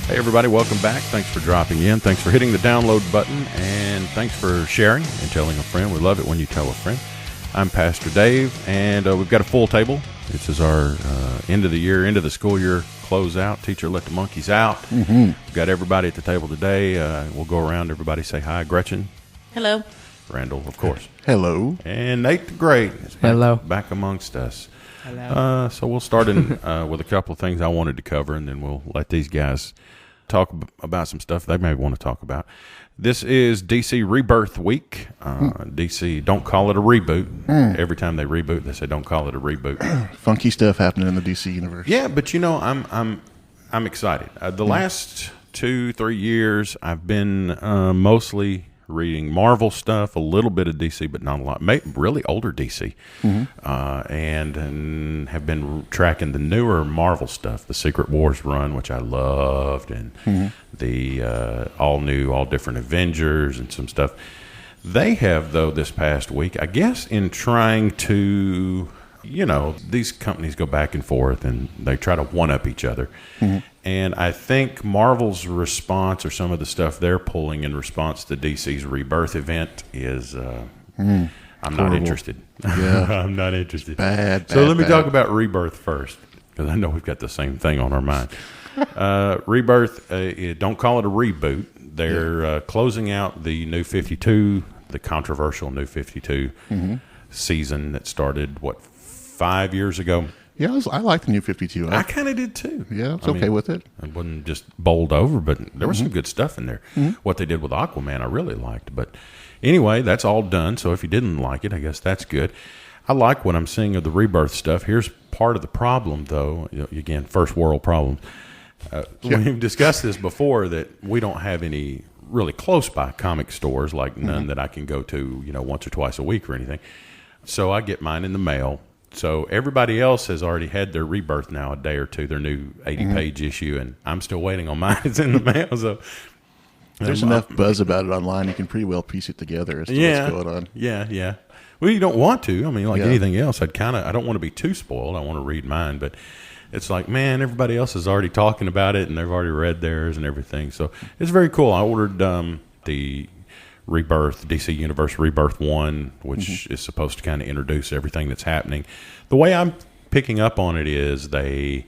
Hey, everybody, welcome back. Thanks for dropping in. Thanks for hitting the download button, and thanks for sharing and telling a friend. We love it when you tell a friend. I'm Pastor Dave, and we've got a full table. This is our end of the year, end of the school year closeout. Teacher let the monkeys out. Mm-hmm. We've got everybody at the table today. We'll go around. Everybody say hi. Gretchen. Hello. Randall, of course. Hello. And Nate the Great is back amongst us. Hello. So we'll start in with a couple of things I wanted to cover, and then we'll let these guys talk about some stuff they may want to talk about. This is DC Rebirth Week. DC, don't call it a reboot. Every time they reboot, they say don't call it a reboot. Funky stuff happening in the DC universe. Yeah, but you know, I'm excited. The last 2-3 years, I've been mostly reading Marvel stuff, a little bit of DC, but not a lot. Really older DC, and have been tracking the newer Marvel stuff, the Secret Wars run, which I loved, and the all different Avengers and some stuff. They have, though, this past week, I guess, in trying to, you know, these companies go back and forth and they try to one-up each other. And I think Marvel's response, or some of the stuff they're pulling in response to DC's Rebirth event, is I'm not interested. Yeah. I'm not interested. Bad. So let me talk about Rebirth first, because I know we've got the same thing on our mind. Rebirth, don't call it a reboot. They're closing out the New 52, the controversial New 52 season that started, 5 years ago? Yeah, I like the New 52. I kind of did too. Yeah, I mean, with it. I wasn't just bowled over, but there was some good stuff in there. What they did with Aquaman, I really liked. But anyway, that's all done. So if you didn't like it, I guess that's good. I like what I'm seeing of the Rebirth stuff. Here's part of the problem, though. Again, first world problems. We've discussed this before, that we don't have any really close by comic stores, like none that I can go to, once or twice a week or anything. So I get mine in the mail. So everybody else has already had their Rebirth now, a day or two, their new 80-page issue, and I'm still waiting on mine. It's in the mail. So there's enough buzz about it online. You can pretty well piece it together as to what's going on. Yeah. Well, you don't want to. I mean, like anything else, I don't want to be too spoiled. I want to read mine, but it's like, man, everybody else is already talking about it, and they've already read theirs and everything. So it's very cool. I ordered the Rebirth, DC Universe Rebirth 1, which is supposed to kind of introduce everything that's happening. The way I'm picking up on it is they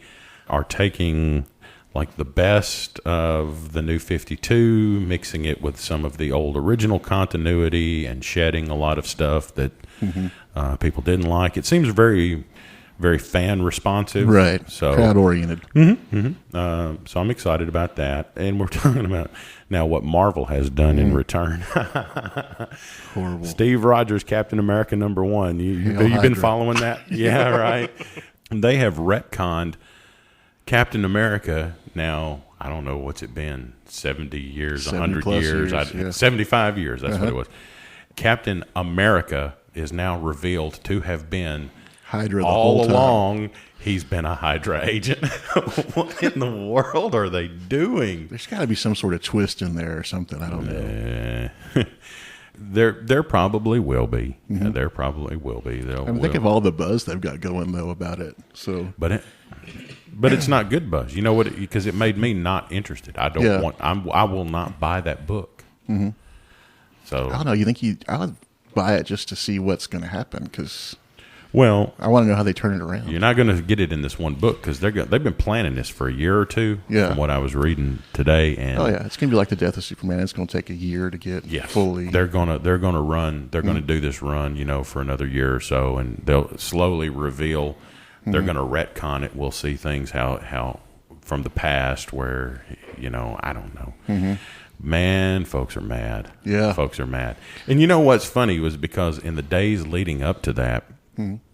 are taking like the best of the New 52, mixing it with some of the old original continuity, and shedding a lot of stuff that people didn't like. It seems very, very fan responsive, right? So crowd oriented. So I'm excited about that, and we're talking about now what Marvel has done in return. Horrible. Steve Rogers, Captain America #1. You've been following that? Yeah, right. They have retconned Captain America now. I don't know, what's it been, 70 years, 100 years, 75 years. That's what it was. Captain America is now revealed to have been Hydra all along. He's been a Hydra agent. What in the world are they doing? There's got to be some sort of twist in there or something. I don't know. There probably will be. There probably will be. Think of all the buzz they've got going though about it. So, but it's not good buzz. You know what? Because it made me not interested. I don't want. I will not buy that book. So I don't know. You think I would buy it just to see what's going to happen? Because well, I want to know how they turn it around. You're not going to get it in this one book, because they've been planning this for a year or two. From what I was reading today. And it's going to be like the death of Superman. It's going to take a year to get fully. They're going to run. They're going to do this run, for another year or so, and they'll slowly reveal. They're going to retcon it. We'll see things how from the past where I don't know. Man, folks are mad. Yeah, folks are mad. And you know what's funny was because in the days leading up to that.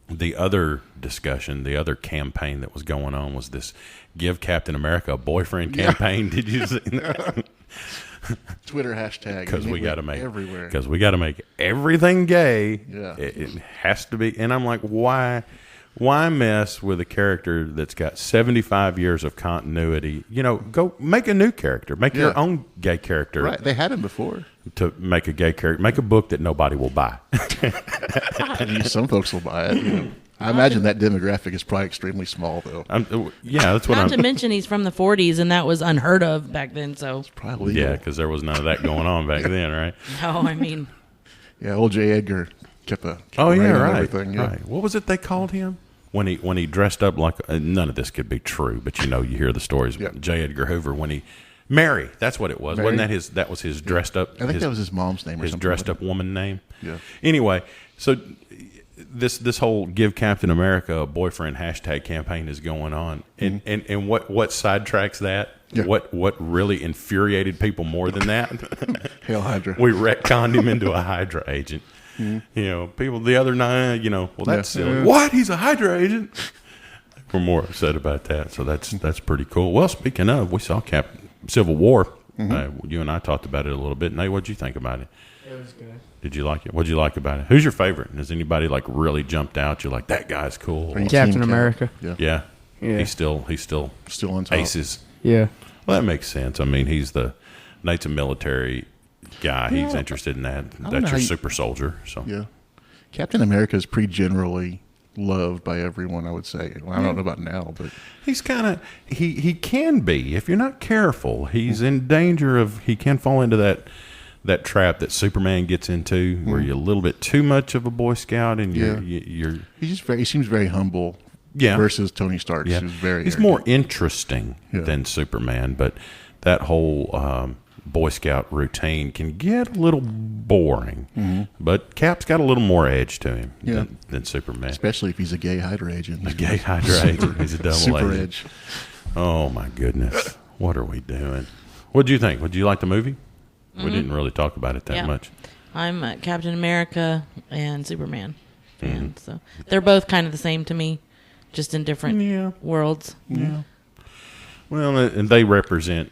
The other discussion, the other campaign that was going on was this Give Captain America a Boyfriend campaign. Did you see that? Twitter hashtag. Because we got to make everywhere. Because we got to make everything gay. Yeah. It has to be. And I'm like, why mess with a character that's got 75 years of continuity? Go make a new character. Make your own gay character. Right. They had him before. To make a gay character. Make a book that nobody will buy. Some folks will buy it. I imagine that demographic is probably extremely small, though. Yeah, that's what Not to mention he's from the 40s, and that was unheard of back then. So Probably. Yeah, because there was none of that going on back then, right? no, I mean, Yeah, old J. Edgar kept a Oh rein yeah, on right. everything. Yeah. Right. What was it they called him when he dressed up like? None of this could be true, but you hear the stories. Yeah. J. Edgar Hoover when he Mary. That's what it was. Mary? Wasn't that that was his dressed up? I think that was his mom's name or his something. dressed up woman name. Yeah. Anyway, so this whole Give Captain America a Boyfriend hashtag campaign is going on, and what sidetracks that? Yeah. What really infuriated people more than that? Hail Hydra. We retconned him into a Hydra agent. People the other night, well, that's Yeah. silly. What? He's a Hydra agent? We're more upset about that. So that's pretty cool. Well, speaking of, we saw Civil War. You and I talked about it a little bit. Nate, what'd you think about it? It was good. Did you like it? What'd you like about it? Who's your favorite? Has anybody really jumped out? You're like, that guy's cool. Are you Captain Team Cap? America. Yeah. Yeah. Yeah. He's still Still on top. aces. Yeah. Well, that makes sense. I mean, Nate's a military guy. He's interested in that. know That's how your you- super soldier. So Yeah. Captain America is pretty generally loved by everyone, I would say. Well, I don't know about now, but he's kind of he can be if you're not careful. He's in danger of he can fall into that trap that Superman gets into, where you're a little bit too much of a Boy Scout, and you're he seems very humble. Yeah. Versus Tony Stark, yeah. who's very He's arrogant. more interesting Yeah. than Superman, but that whole Boy Scout routine can get a little boring. But Cap's got a little more edge to him than Superman. especially if he's a gay Hydra agent. A gay Hydra agent. He's a double Super agent. edge. Oh my goodness, what are we doing? What did you think? Did you like the movie? We didn't really talk about it that Yeah. much. I'm Captain America and Superman, and so they're both kind of the same to me, just in different worlds. Yeah. Well, and they represent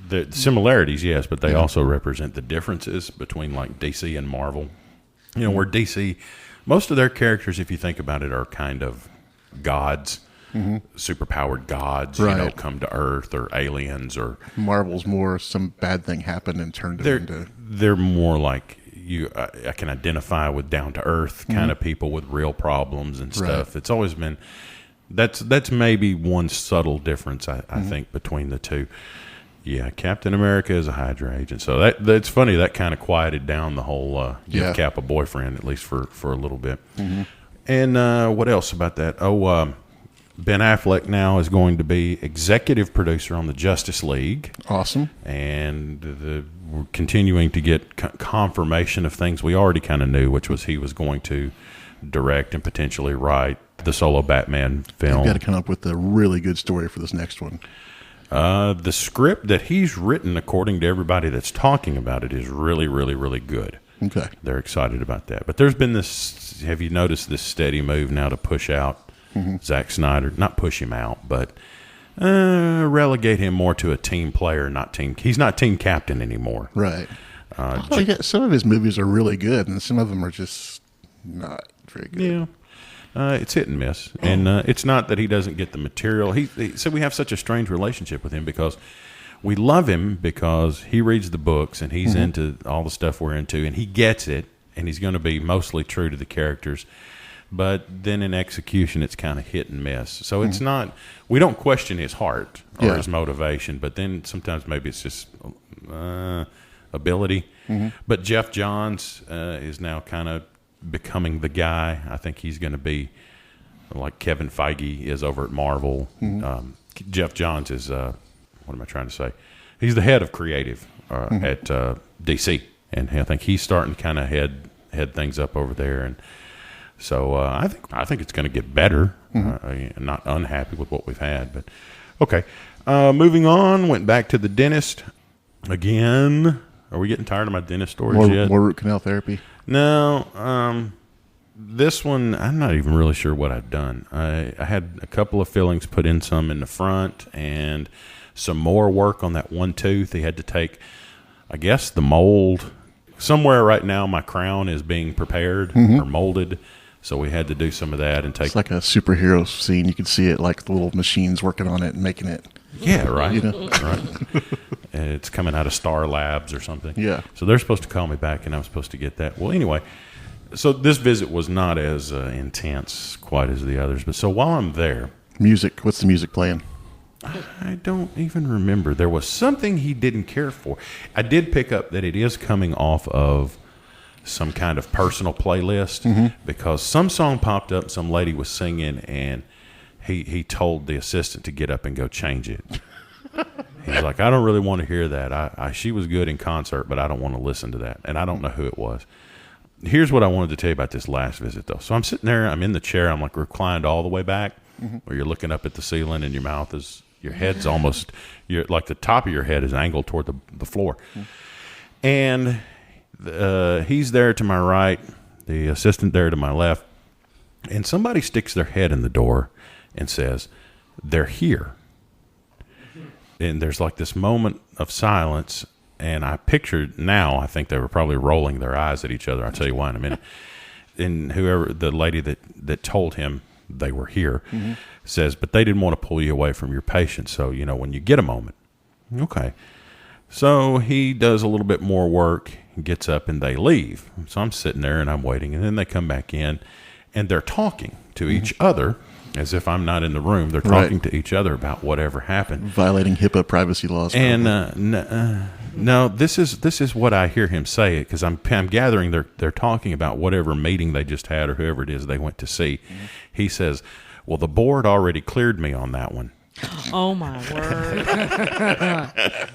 the similarities, yes, but they also represent the differences between DC and Marvel. Where DC, most of their characters, if you think about it, are kind of gods, superpowered gods. Right. Come to Earth or aliens or Marvel's more some bad thing happened and turned it into. they're more like you. I can identify with down to earth kind of people with real problems and stuff. Right. It's always been that's maybe one subtle difference I think between the two. Yeah, Captain America is a Hydra agent, so that's funny. That kind of quieted down the whole give Cap a boyfriend, at least for a little bit. And what else about that? Ben Affleck now is going to be executive producer on the Justice League. Awesome. And we're continuing to get confirmation of things we already kind of knew, which was he was going to direct and potentially write the solo Batman film. You've got to come up with a really good story for this next one. The script that he's written, according to everybody that's talking about it, is really, really, really good. Okay. They're excited about that. But there's been this, have you noticed this steady move now to push out Zack Snyder? Not push him out, but relegate him more to a team player, he's not team captain anymore. Right. Some of his movies are really good, and some of them are just not very good. Yeah. It's hit and miss. And it's not that he doesn't get the material. So we have such a strange relationship with him because we love him because he reads the books and he's into all the stuff we're into, and he gets it, and he's going to be mostly true to the characters. But then in execution, it's kind of hit and miss. So it's not, we don't question his heart or his motivation, but then sometimes maybe it's just ability. But Jeff Johns is now kind of becoming the guy. I think he's going to be like Kevin Feige is over at Marvel. Jeff Johns is, what am I trying to say? He's the head of creative at DC, and I think he's starting to kind of head things up over there. And so I think it's going to get better. I'm not unhappy with what we've had, but okay. Moving on, went back to the dentist again. Are we getting tired of my dentist stories yet? More root canal therapy? No. This one, I'm not even really sure what I've done. I had a couple of fillings put in, some in the front, and some more work on that one tooth. He had to take, I guess, the mold. Somewhere right now my crown is being prepared or molded, so we had to do some of that and take. It's like a superhero scene. You could see it, like the little machines working on it and making it. Yeah, right. You know? Right. And it's coming out of Star Labs or something. Yeah. So they're supposed to call me back, and I'm supposed to get that. Well, anyway, So this visit was not as intense quite as the others. But so while I'm there, Music. What's the music playing? I don't even remember. There was something he didn't care for. I did pick up that it is coming off of some kind of personal playlist because some song popped up, some lady was singing, and he told the assistant to get up and go change it. He's like, I don't really want to hear that. She was good in concert, but I don't want to listen to that. And I don't know who it was. Here's what I wanted to tell you about this last visit, though. So I'm sitting there, I'm in the chair, I'm like reclined all the way back, where you're looking up at the ceiling and your head's almost, like the top of your head is angled toward the floor. And he's there to my right, the assistant there to my left, and somebody sticks their head in the door and says, they're here. And there's like this moment of silence, and I pictured now, I think they were probably rolling their eyes at each other. I'll tell you why in a minute. And the lady that told him they were here says, but they didn't want to pull you away from your patient. So, when you get a moment. Okay. So he does a little bit more work, gets up, and they leave. So I'm sitting there and I'm waiting, and then they come back in and they're talking to each other as if I'm not in the room. They're talking to each other about whatever happened. Violating HIPAA privacy laws. And no, this is what I hear him say, because I'm gathering they're talking about whatever meeting they just had or whoever it is they went to see. He says, well, the board already cleared me on that one. Oh, my word.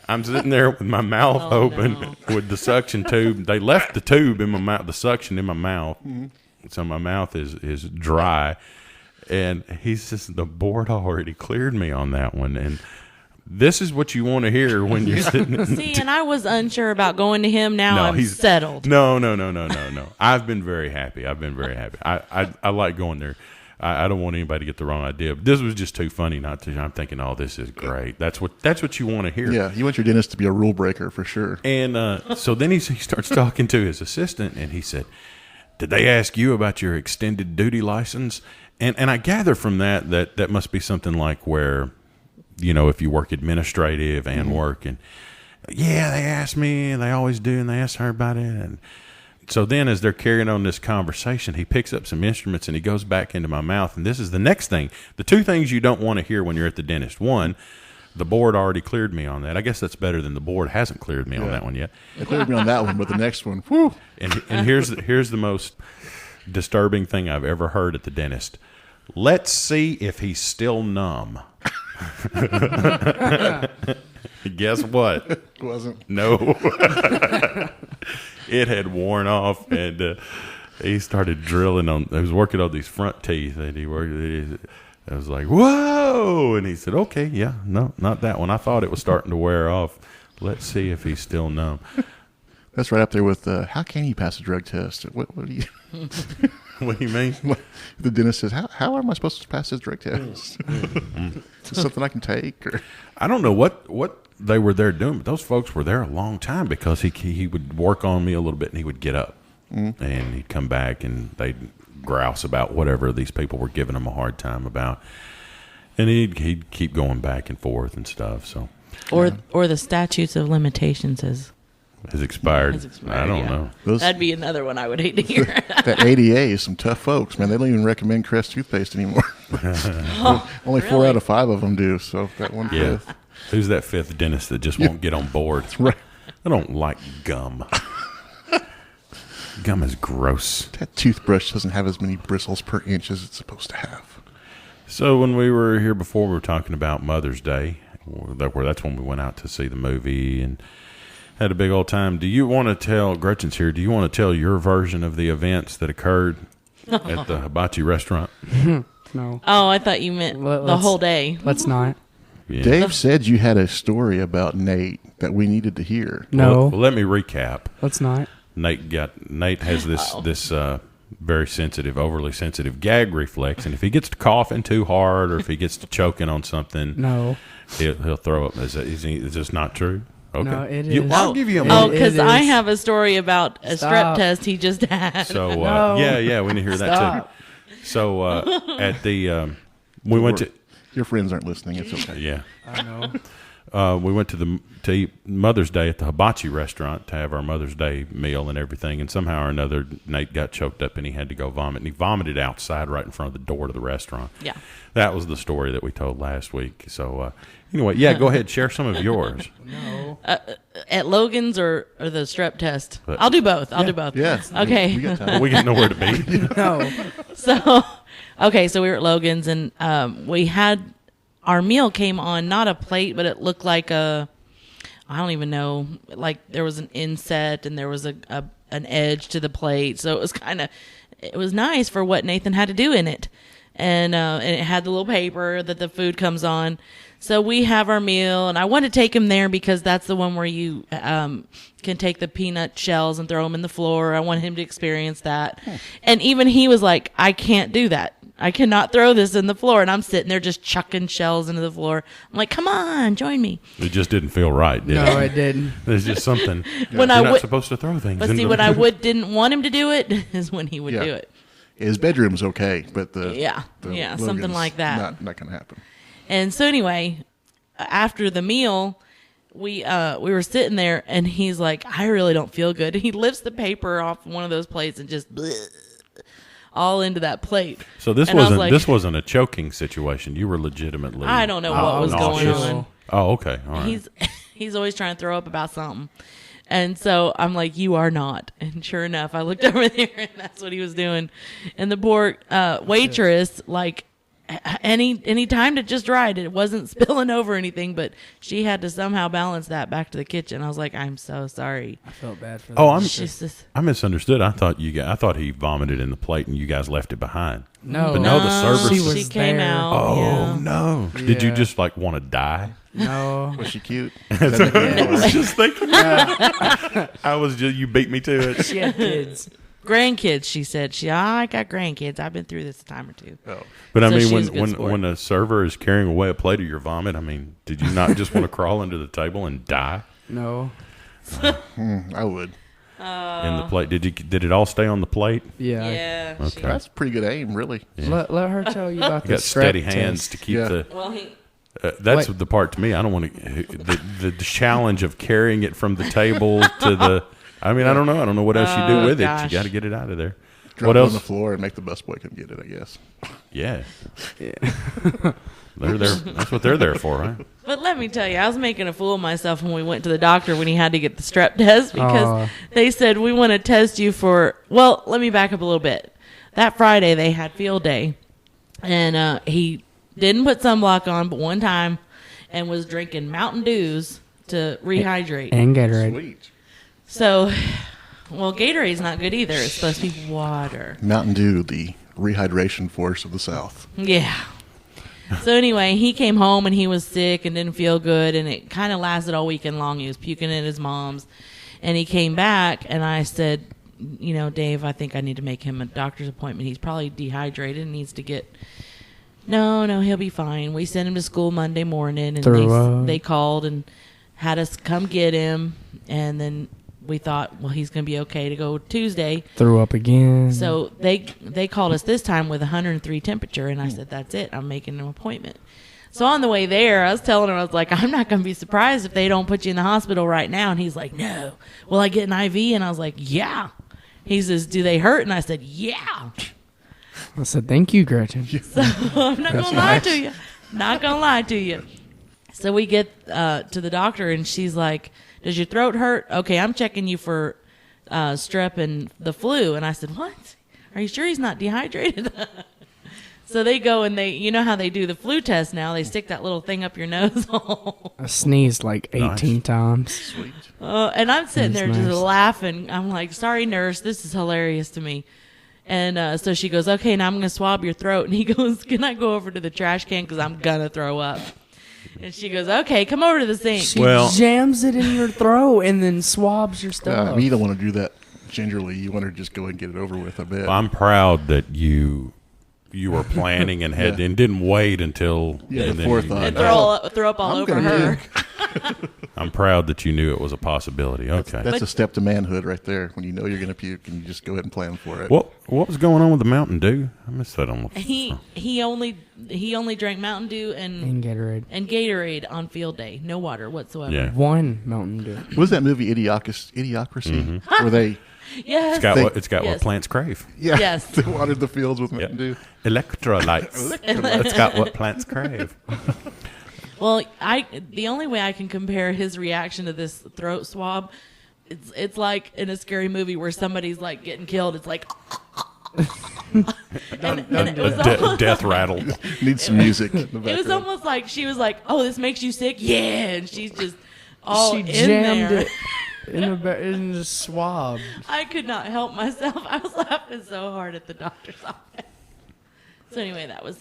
I'm sitting there with my mouth open with the suction tube. They left the tube in my mouth, the suction in my mouth. So my mouth is dry. And he says, the board already cleared me on that one. And this is what you want to hear when you're sitting. See, and I was unsure about going to him. Now I'm settled. No. I've been very happy. I like going there. I don't want anybody to get the wrong idea. But this was just too funny not to. I'm thinking, oh, this is great. That's what you want to hear. Yeah, you want your dentist to be a rule breaker for sure. And so then he starts talking to his assistant, and he said, did they ask you about your extended duty license? And I gather from that must be something like where, if you work administrative and work, and yeah, they asked me, and they always do, and they asked her about it. And so then as they're carrying on this conversation, he picks up some instruments and he goes back into my mouth. And this is the next thing. The two things you don't want to hear when you're at the dentist. One, the board already cleared me on that. I guess that's better than the board hasn't cleared me on that one yet. They cleared me on that one, but the next one, whew. And here's the most disturbing thing I've ever heard at the dentist. Let's see if he's still numb. Guess what? It wasn't. No. It had worn off, and he started drilling on. He was working on these front teeth, and I was like, "Whoa!" And he said, "Okay, yeah, no, not that one. I thought it was starting to wear off. Let's see if he's still numb." That's right up there with how can you pass a drug test? What do you? What do you mean? The dentist says, "How am I supposed to pass this drug test? Is this something I can take?" Or? I don't know what they were there doing, but those folks were there a long time, because he would work on me a little bit, and he would get up, and he'd come back, and they'd grouse about whatever these people were giving him a hard time about, and he'd keep going back and forth and stuff. So, or the statutes of limitations has expired. I don't know. That'd be another one I would hate to hear. That ADA is some tough folks, man. They don't even recommend Crest toothpaste anymore. Only 4 out of 5 of them do. So that one fifth. Who's that fifth dentist that just won't get on board? Right. I don't like gum. Gum is gross. That toothbrush doesn't have as many bristles per inch as it's supposed to have. So when we were here before, we were talking about Mother's Day. That's when we went out to see the movie and had a big old time. Do you want to tell, Gretchen's here, do you want to tell your version of the events that occurred at the Hibachi restaurant? No. Oh, I thought you meant the whole day. Let's not. Yeah. Dave said you had a story about Nate that we needed to hear. No. Well, let me recap. Let's not. Nate has this very sensitive, overly sensitive gag reflex, and if he gets to coughing too hard or if he gets to choking on something, No. he'll throw up. Is this not true? Okay. No, it is. I'll give you a Oh, moment. because It I is. have a story about a strep Stop. test he just had. So No. yeah, we need to hear that Stop. too. So at the we went to Your friends aren't listening. It's okay. yeah. I know. we went to eat Mother's Day at the Hibachi restaurant to have our Mother's Day meal and everything. And somehow or another, Nate got choked up and he had to go vomit. And he vomited outside right in front of the door to the restaurant. Yeah. That was the story that we told last week. So anyway, yeah, go ahead, share some of yours. No. At Logan's or the strep test? I'll do both. I'll do both. Yeah. Okay. We got time. We got nowhere to be. No. So, okay, so we were at Logan's and we had our meal came on not a plate, but it looked like I don't even know, like there was an inset and there was an edge to the plate. So it was nice for what Nathan had to do in it. And it had the little paper that the food comes on. So we have our meal, and I want to take him there because that's the one where you can take the peanut shells and throw them in the floor. I want him to experience that. And even he was like, I can't do that. I cannot throw this in the floor. And I'm sitting there just chucking shells into the floor. I'm like, come on, join me. It just didn't feel right, did No, it? it didn't. There's just something. When You're I not would- supposed to throw things. But into see, the- when I didn't want him to do it is when he would Yeah. do it. His bedroom's okay, but the Yeah, something Logan's like that. Not going to happen. And so anyway, after the meal, we were sitting there, and he's like, "I really don't feel good." And he lifts the paper off one of those plates and just all into that plate. So this And I was wasn't like- this wasn't a choking situation. You were legitimately. I don't know what was going nauseous. on. Oh, okay. All right. He's always trying to throw up about something. And so I'm like, you are not. And sure enough, I looked over there and that's what he was doing. And the poor waitress, like, any time to just right. It wasn't spilling over anything, but she had to somehow balance that back to the kitchen. I was like, I'm so sorry. I felt bad for Oh, them. She's just, I misunderstood. I thought I thought he vomited in the plate and you guys left it behind. No. But no, the server. She was she came there. out. Oh yeah. no! Did you Yeah. just like want to die? No. Was she cute? I was just thinking. I was just. You beat me to it. She had kids. Grandkids, she said. I got grandkids. I've been through this a time or two. Oh. But I So mean, she was a good when sport. when a server is carrying away a plate of your vomit, I mean, did you not just want to crawl under the table and die No. I would. in the plate? Did it all stay on the plate? Yeah. Yeah. Okay. That's pretty good aim, really. Let her tell you about You the got steady strep hands test. to keep Yeah. the. Well, he. That's Wait. the part to me. I don't want to the challenge of carrying it from the table to the. I mean, I don't know. I don't know what else you do Oh, with it. gosh. You got to get it out of there. Drop What it on else? the floor and make the busboy come get it, I guess. Yeah. They're there. That's what they're there for, right? But let me tell you, I was making a fool of myself when we went to the doctor when he had to get the strep test because they said, we want to test you for, well, let me back up a little bit. That Friday they had field day and he didn't put sunblock on but one time and was drinking Mountain Dews to rehydrate. And Gatorade. Sweet. So, well, Gatorade's not good either. It's supposed to be water. Mountain Dew, the rehydration force of the South. Yeah. So anyway, he came home and he was sick and didn't feel good, and it kind of lasted all weekend long. He was puking at his mom's, and he came back, and I said, you know, Dave, I think I need to make him a doctor's appointment. He's probably dehydrated and needs to get. No, he'll be fine. We sent him to school Monday morning, and they called and had us come get him, and then we thought, well, he's going to be okay to go Tuesday. Threw up again. So they called us this time with 103 temperature, and I said, that's it. I'm making an appointment. So on the way there, I was telling him, I was like, I'm not going to be surprised if they don't put you in the hospital right now. And he's like, no. Will I get an IV? And I was like, yeah. He says, do they hurt? And I said, yeah. I said, thank you, Gretchen. So I'm not going to lie to you. Not going to lie to you. So we get to the doctor, and she's like, does your throat hurt? Okay, I'm checking you for strep and the flu. And I said, what? Are you sure he's not dehydrated? So they go and you know how they do the flu test now? They stick that little thing up your nose hole. I sneezed like 18 Nice. times. Sweet. And I'm sitting there That's just nice. laughing. I'm like, sorry, nurse, this is hilarious to me. And so she goes, okay, now I'm going to swab your throat. And he goes, can I go over to the trash can because I'm going to throw up? And she goes, okay, come over to the sink. She Well- jams it in your throat and then swabs your stuff. You don't want to do that gingerly. You want to just go and get it over with, I bet. I'm proud that you were planning and Yeah. and didn't wait until Yeah, and the then forethought. And Oh. throw up all I'm over gonna her. do- I'm proud that you knew it was a possibility. Okay. That's a step to manhood right there. When you know you're going to puke and you just go ahead and plan for it. What was going on with the Mountain Dew? I missed that on the. He only drank Mountain Dew And Gatorade. and Gatorade on field day. No water whatsoever. Yeah. One Mountain Dew. What was that movie, Idiocracy? Where they, Yes. It's got Yes. what plants crave. yeah, Yes. they watered the fields with Mountain Dew. Electrolytes. It's got what plants crave. Well, the only way I can compare his reaction to this throat swab, it's like in a scary movie where somebody's like getting killed. It's like, and it was almost, Death rattle. Need some music in the it was background. almost like she was like, "Oh, this makes you sick, yeah," and she's just all She in jammed there. it in the swab. I could not help myself. I was laughing so hard at the doctor's office. So anyway, that was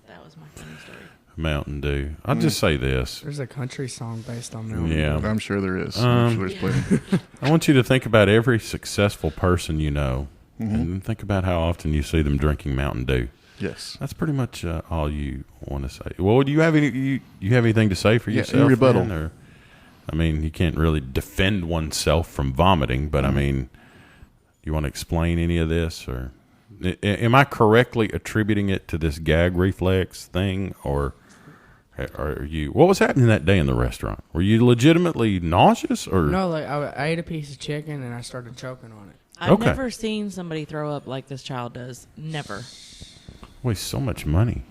my funny story. Mountain Dew. I'll just say this. There's a country song based on Mountain Dew. Yeah. I'm sure there is. I'm sure there's plenty. I want you to think about every successful person you know, and think about how often you see them drinking Mountain Dew. Yes. That's pretty much all you want to say. Well, do you have you have anything to say for Yeah, yourself? in rebuttal. man, or, I mean, you can't really defend oneself from vomiting, but I mean, you want to explain any of this, or am I correctly attributing it to this gag reflex thing, or are you? What was happening that day in the restaurant? Were you legitimately nauseous, or No, like I ate a piece of chicken and I started choking on it. I've Okay. never seen somebody throw up like this child does. Never. waste so much money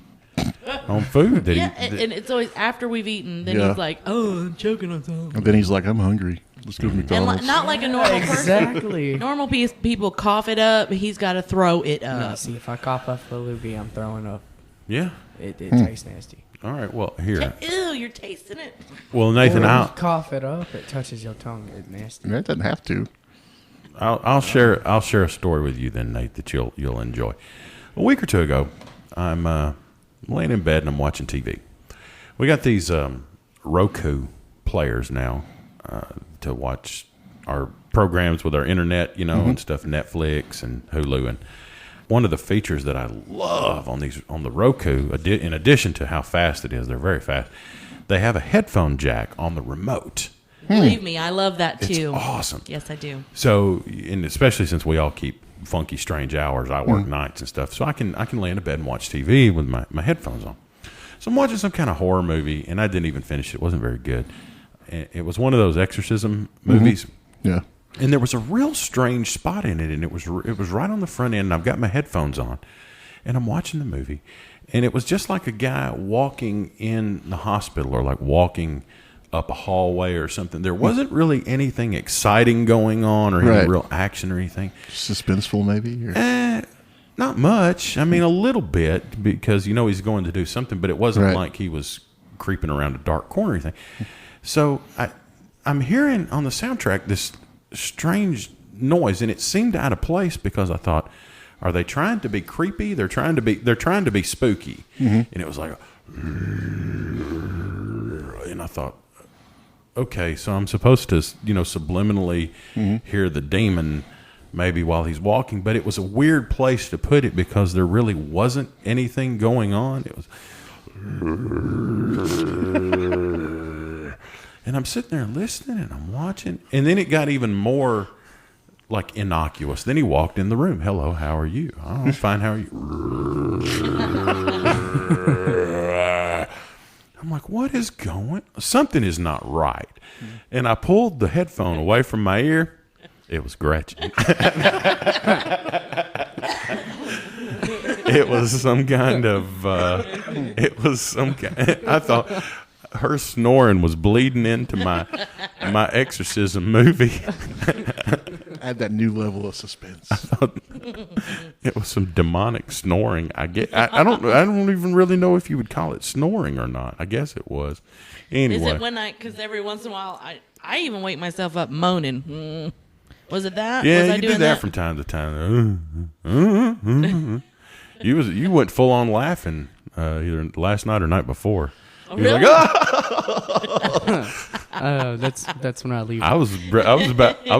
on food? That Yeah, he, and it's always after we've eaten. Then Yeah. he's like, "Oh, I'm choking on something." And then he's like, I'm hungry. Let's go to And McDonald's. not like a normal person. Exactly. Normal people cough it up. He's got to throw it No, up. see, if I cough up a Luby, I'm throwing up. yeah. It tastes nasty. All right. Well, here. Ew, you're tasting it. Well, Nathan, When you I'll cough it up, it touches your tongue. It's nasty. That doesn't have to. I'll share a story with you then, Nate, that you'll enjoy. A week or two ago, I'm laying in bed and I'm watching TV. We got these Roku players now to watch our programs with our internet, and stuff, Netflix and Hulu. And one of the features that I love on the Roku, in addition to how fast it is, they're very fast. They have a headphone jack on the remote. Believe me, I love that It's too. awesome. Yes, I do. So, and especially since we all keep funky, strange hours, I work nights and stuff, so I can lay in bed and watch TV with my headphones on. So I'm watching some kind of horror movie, and I didn't even finish it. It wasn't very good. It was one of those exorcism movies, Yeah. and there was a real strange spot in it, and it was right on the front end. And I've got my headphones on, and I'm watching the movie, and it was just like a guy walking in the hospital, or like walking up a hallway or something. There wasn't really anything exciting going on, or any Right. real action or anything. Suspenseful, maybe? Or? Not much. I mean, a little bit, because he's going to do something, but it wasn't Right. like he was creeping around a dark corner or anything. So I'm hearing on the soundtrack this strange noise, and it seemed out of place because I thought, are they trying to be creepy? They're trying to be spooky. And it was like, and I thought, okay, so I'm supposed to, subliminally hear the demon maybe while he's walking, but it was a weird place to put it because there really wasn't anything going on. It was, and I'm sitting there listening and I'm watching, and then it got even more like innocuous. Then he walked in the room. Hello, how are you? Oh, I'm fine. How are you? I'm like, what is going? Something is not right. And I pulled the headphone away from my ear. It was Gretchen. It was some kind of. I thought her snoring was bleeding into my exorcism movie. Add that new level of suspense. It was some demonic snoring. I don't even really know if you would call it snoring or not. I guess it was. Anyway, Is it when because every once in a while I even wake myself up moaning. Was it that? yeah, was I you doing did that from time to time. You went full on laughing either last night or night before. Oh, You were really? like, "Ah!" That's when I leave. I was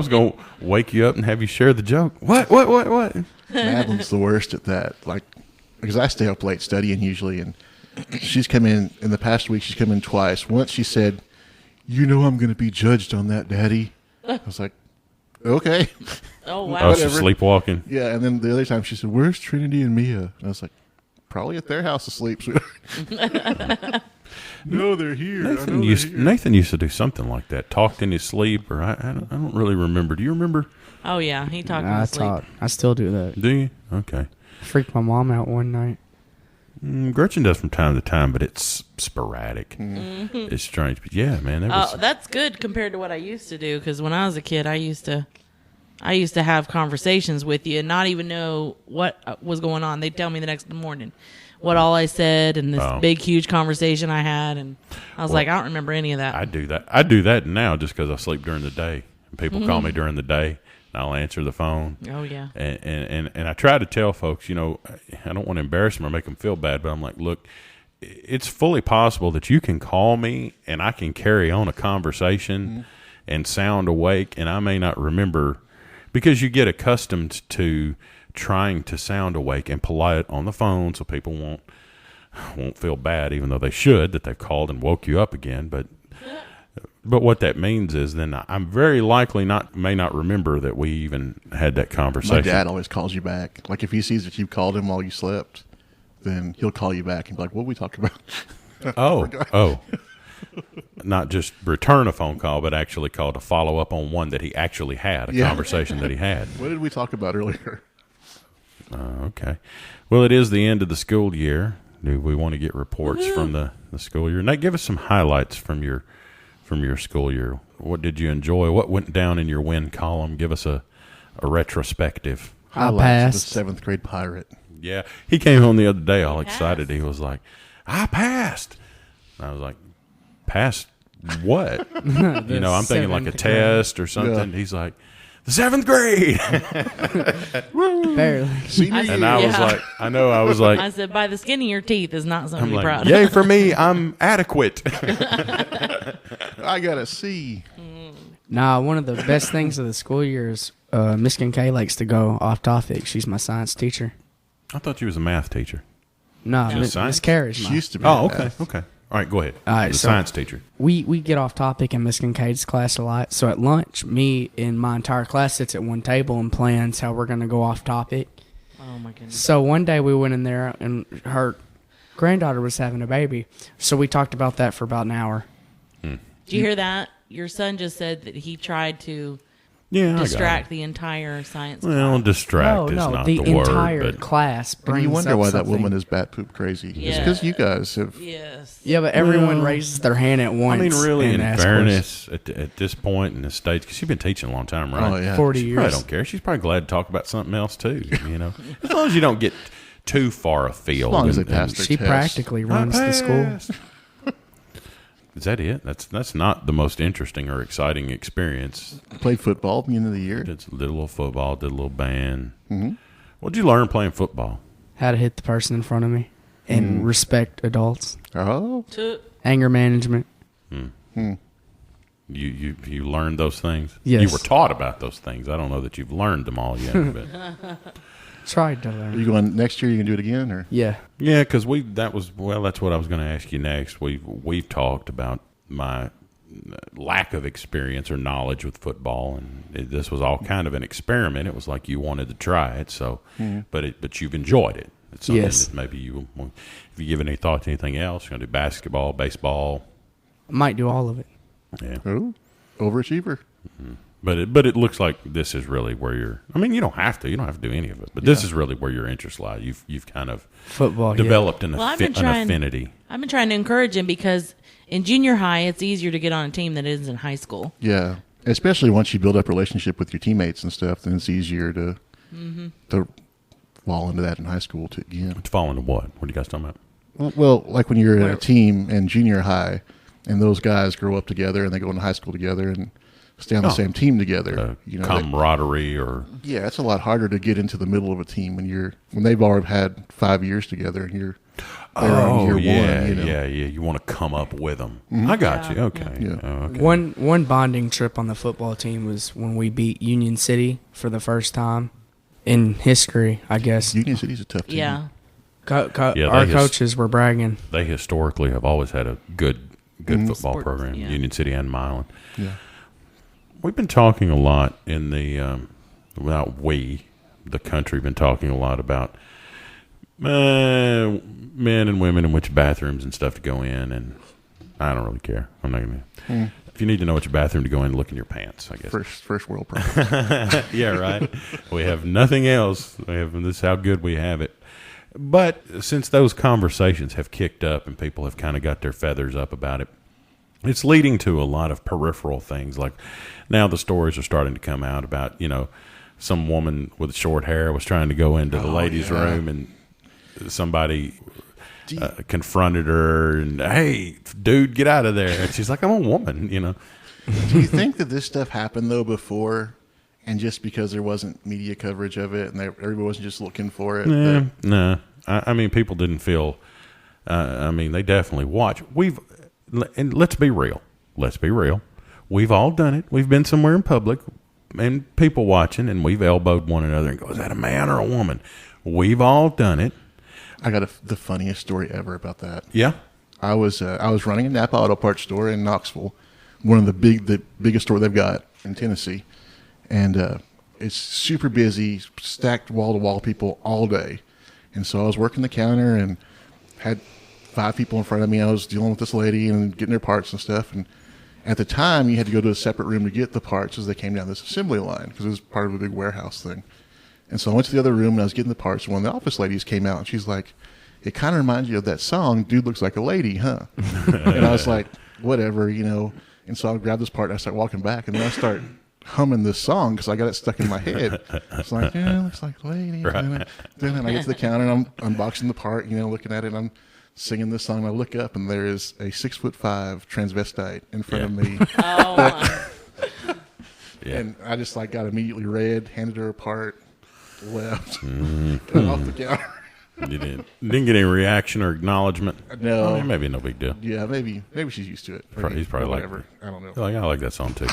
going to wake you up and have you share the joke. What? Madeline's the worst at that. Like, because I stay up late studying usually, and she's come in the past week. She's come in twice. Once she said, You know I'm going to be judged on that, Daddy. I was like, okay. Oh Oh, wow. she's sleepwalking. Yeah, and then the other time she said, where's Trinity and Mia? And I was like, probably at their house asleep. No, they're here. Nathan used to do something like that. Talked in his sleep, or I don't really remember. Do you remember? Oh yeah, he talked in I his sleep. I still do that. Do you? Okay. Freaked my mom out one night. Gretchen does from time to time, but it's sporadic. It's strange. But yeah, man. That was, Oh, that's good compared to what I used to do. Because when I was a kid, I used to have conversations with you and not even know what was going on. They'd tell me the next morning what all I said and this big, huge conversation I had, and I was like, I don't remember any of that. I do that. I do that now just because I sleep during the day. And people call me during the day, and I'll answer the phone. Oh yeah. And I try to tell folks, you know, I don't want to embarrass them or make them feel bad, but I'm like, look, it's fully possible that you can call me and I can carry on a conversation and sound awake, and I may not remember, because you get accustomed to trying to sound awake and polite on the phone so people won't feel bad, even though they should, that they've called and woke you up again. But what that means is then I'm very likely may not remember that we even had that conversation. My dad always calls you back. Like if he sees that you called him while you slept, then he'll call you back and be like, what did we talk about? Oh. Not just return a phone call, but actually call to follow up on one that he actually had, a conversation that he had. What did we talk about earlier? Okay. Well, it is the end of the school year. Do we want to get reports from the school year? Nate, give us some highlights from your school year. What did you enjoy? What went down in your win column? Give us a retrospective. Highlights passed. of the seventh grade pirate. Yeah. He came home the other day all excited. He was like, I passed. And I was like, passed what? You know, I'm thinking like a seventh test or something. Yeah. He's like, the seventh grade. Barely. And I was like, I was like, I said, by the skin of your teeth is not something I'm to be like, proud yay of. for me, I'm adequate. I got a C. Nah, one of the best things of the school year is Miss Kincaid likes to go off topic. She's my science teacher. I thought you was a math teacher. No, She was Miss science? Carey's She my. used to be. Oh, okay, okay. All right, go ahead. All right, the so- science teacher. We get off topic in Miss Kincaid's class a lot. So at lunch, me and my entire class sits at one table and plans how we're going to go off topic. Oh my goodness. So one day we went in there and her granddaughter was having a baby. So we talked about that for about an hour. Did you hear that? Your son just said that he tried to Yeah, distract the entire science Well, class. distract is not the the entire word, but class And brings you wonder up why that something. woman is bat poop crazy. It's Yeah. because you guys have. Yes. Yeah, but everyone Well, raises their hand at once. I mean, really, and in asks fairness, at this point in the stage, because she's been teaching a long time, right? Oh, yeah. 40 She probably years. don't care. She's probably glad to talk about something else too. You know, as long as you don't get too far afield. As long as they and- pass and- their She test. practically I runs the school. passed. Is that it? That's not the most interesting or exciting experience. Played football at the end of the year. Did a little football, did a little band. Mm-hmm. What'd you learn playing football? How to hit the person in front of me and respect adults. Oh, Anger management. You learned those things? Yes. You were taught about those things. I don't know that you've learned them all yet. But Tried to are learn. you going next year? You can do it again, or Yeah. yeah, because that's what I was going to ask you next. We've talked about my lack of experience or knowledge with football, and this was all kind of an experiment. It was like you wanted to try it, so but you've enjoyed it. It's something Yes. that maybe if you give any thought to anything else, you're going to do basketball, baseball. I might do all of it. Yeah. oh, overachiever. But it looks like this is really where you're. I mean, you don't have to do any of it, but this is really where your interests lie. You've kind of Football. developed an, Well, I've been an trying- affinity. I've been trying to encourage him because in junior high, it's easier to get on a team than it is in high school. Yeah, especially once you build up a relationship with your teammates and stuff, then it's easier to fall into that in high school too. Again, To fall into what? What are you guys talking about? well, like when you're in a team in junior high, and those guys grow up together and they go into high school together and stay on the same team together. You know, Camaraderie or yeah, it's a lot harder to get into the middle of a team when they've already had 5 years together and you're there on year yeah, one. You know? yeah. You want to come up with them. I got you. Okay. Yeah. Oh, okay. One bonding trip on the football team was when we beat Union City for the first time in history, I guess. Union City's a tough team. Yeah. Yeah, Our they coaches were bragging. They historically have always had a good good football Sports, program, yeah. Union City and Milan. Yeah. We've been talking a lot in the, the country, been talking a lot about men and women and which bathrooms and stuff to go in, and I don't really care. I'm not going to. If you need to know which bathroom to go in, look in your pants, I guess. First world problem. Yeah, right. We have nothing else. This is how good we have it. But since those conversations have kicked up and people have kind of got their feathers up about it, it's leading to a lot of peripheral things. Like now the stories are starting to come out about, some woman with short hair was trying to go into the ladies' room and somebody confronted her and, hey, dude, get out of there. And she's like, I'm a woman, Do you think that this stuff happened, though, before, and just because there wasn't media coverage of it and everybody wasn't just looking for it? No. I mean, people didn't feel, they definitely watch. And let's be real. We've all done it. We've been somewhere in public and people watching, and we've elbowed one another and go, is that a man or a woman? We've all done it. I got the funniest story ever about that. Yeah. I was running a Napa Auto Parts store in Knoxville, one of the biggest store they've got in Tennessee, and it's super busy, stacked wall to wall people all day, and so I was working the counter and had 5 people in front of me. I was dealing with this lady and getting her parts and stuff, and at the time you had to go to a separate room to get the parts as they came down this assembly line because it was part of a big warehouse thing. And so I went to the other room and I was getting the parts, and one of the office ladies came out and she's like, it kind of reminds you of that song, Dude Looks Like a Lady, huh? And I was like, whatever, And so I grabbed this part and I start walking back, and then I start humming this song because I got it stuck in my head. It's like, yeah, looks like a lady. Right. Then I get to the counter and I'm unboxing the part, looking at it, and I'm singing this song. And I look up and there is a 6'5" transvestite in front of me. Oh, Yeah. And I just got immediately red, handed her a part, left, got off the counter. You didn't get any reaction or acknowledgement? No. Maybe no big deal. Yeah, maybe she's used to it. He's probably whatever. I don't know. Like, I like that song too.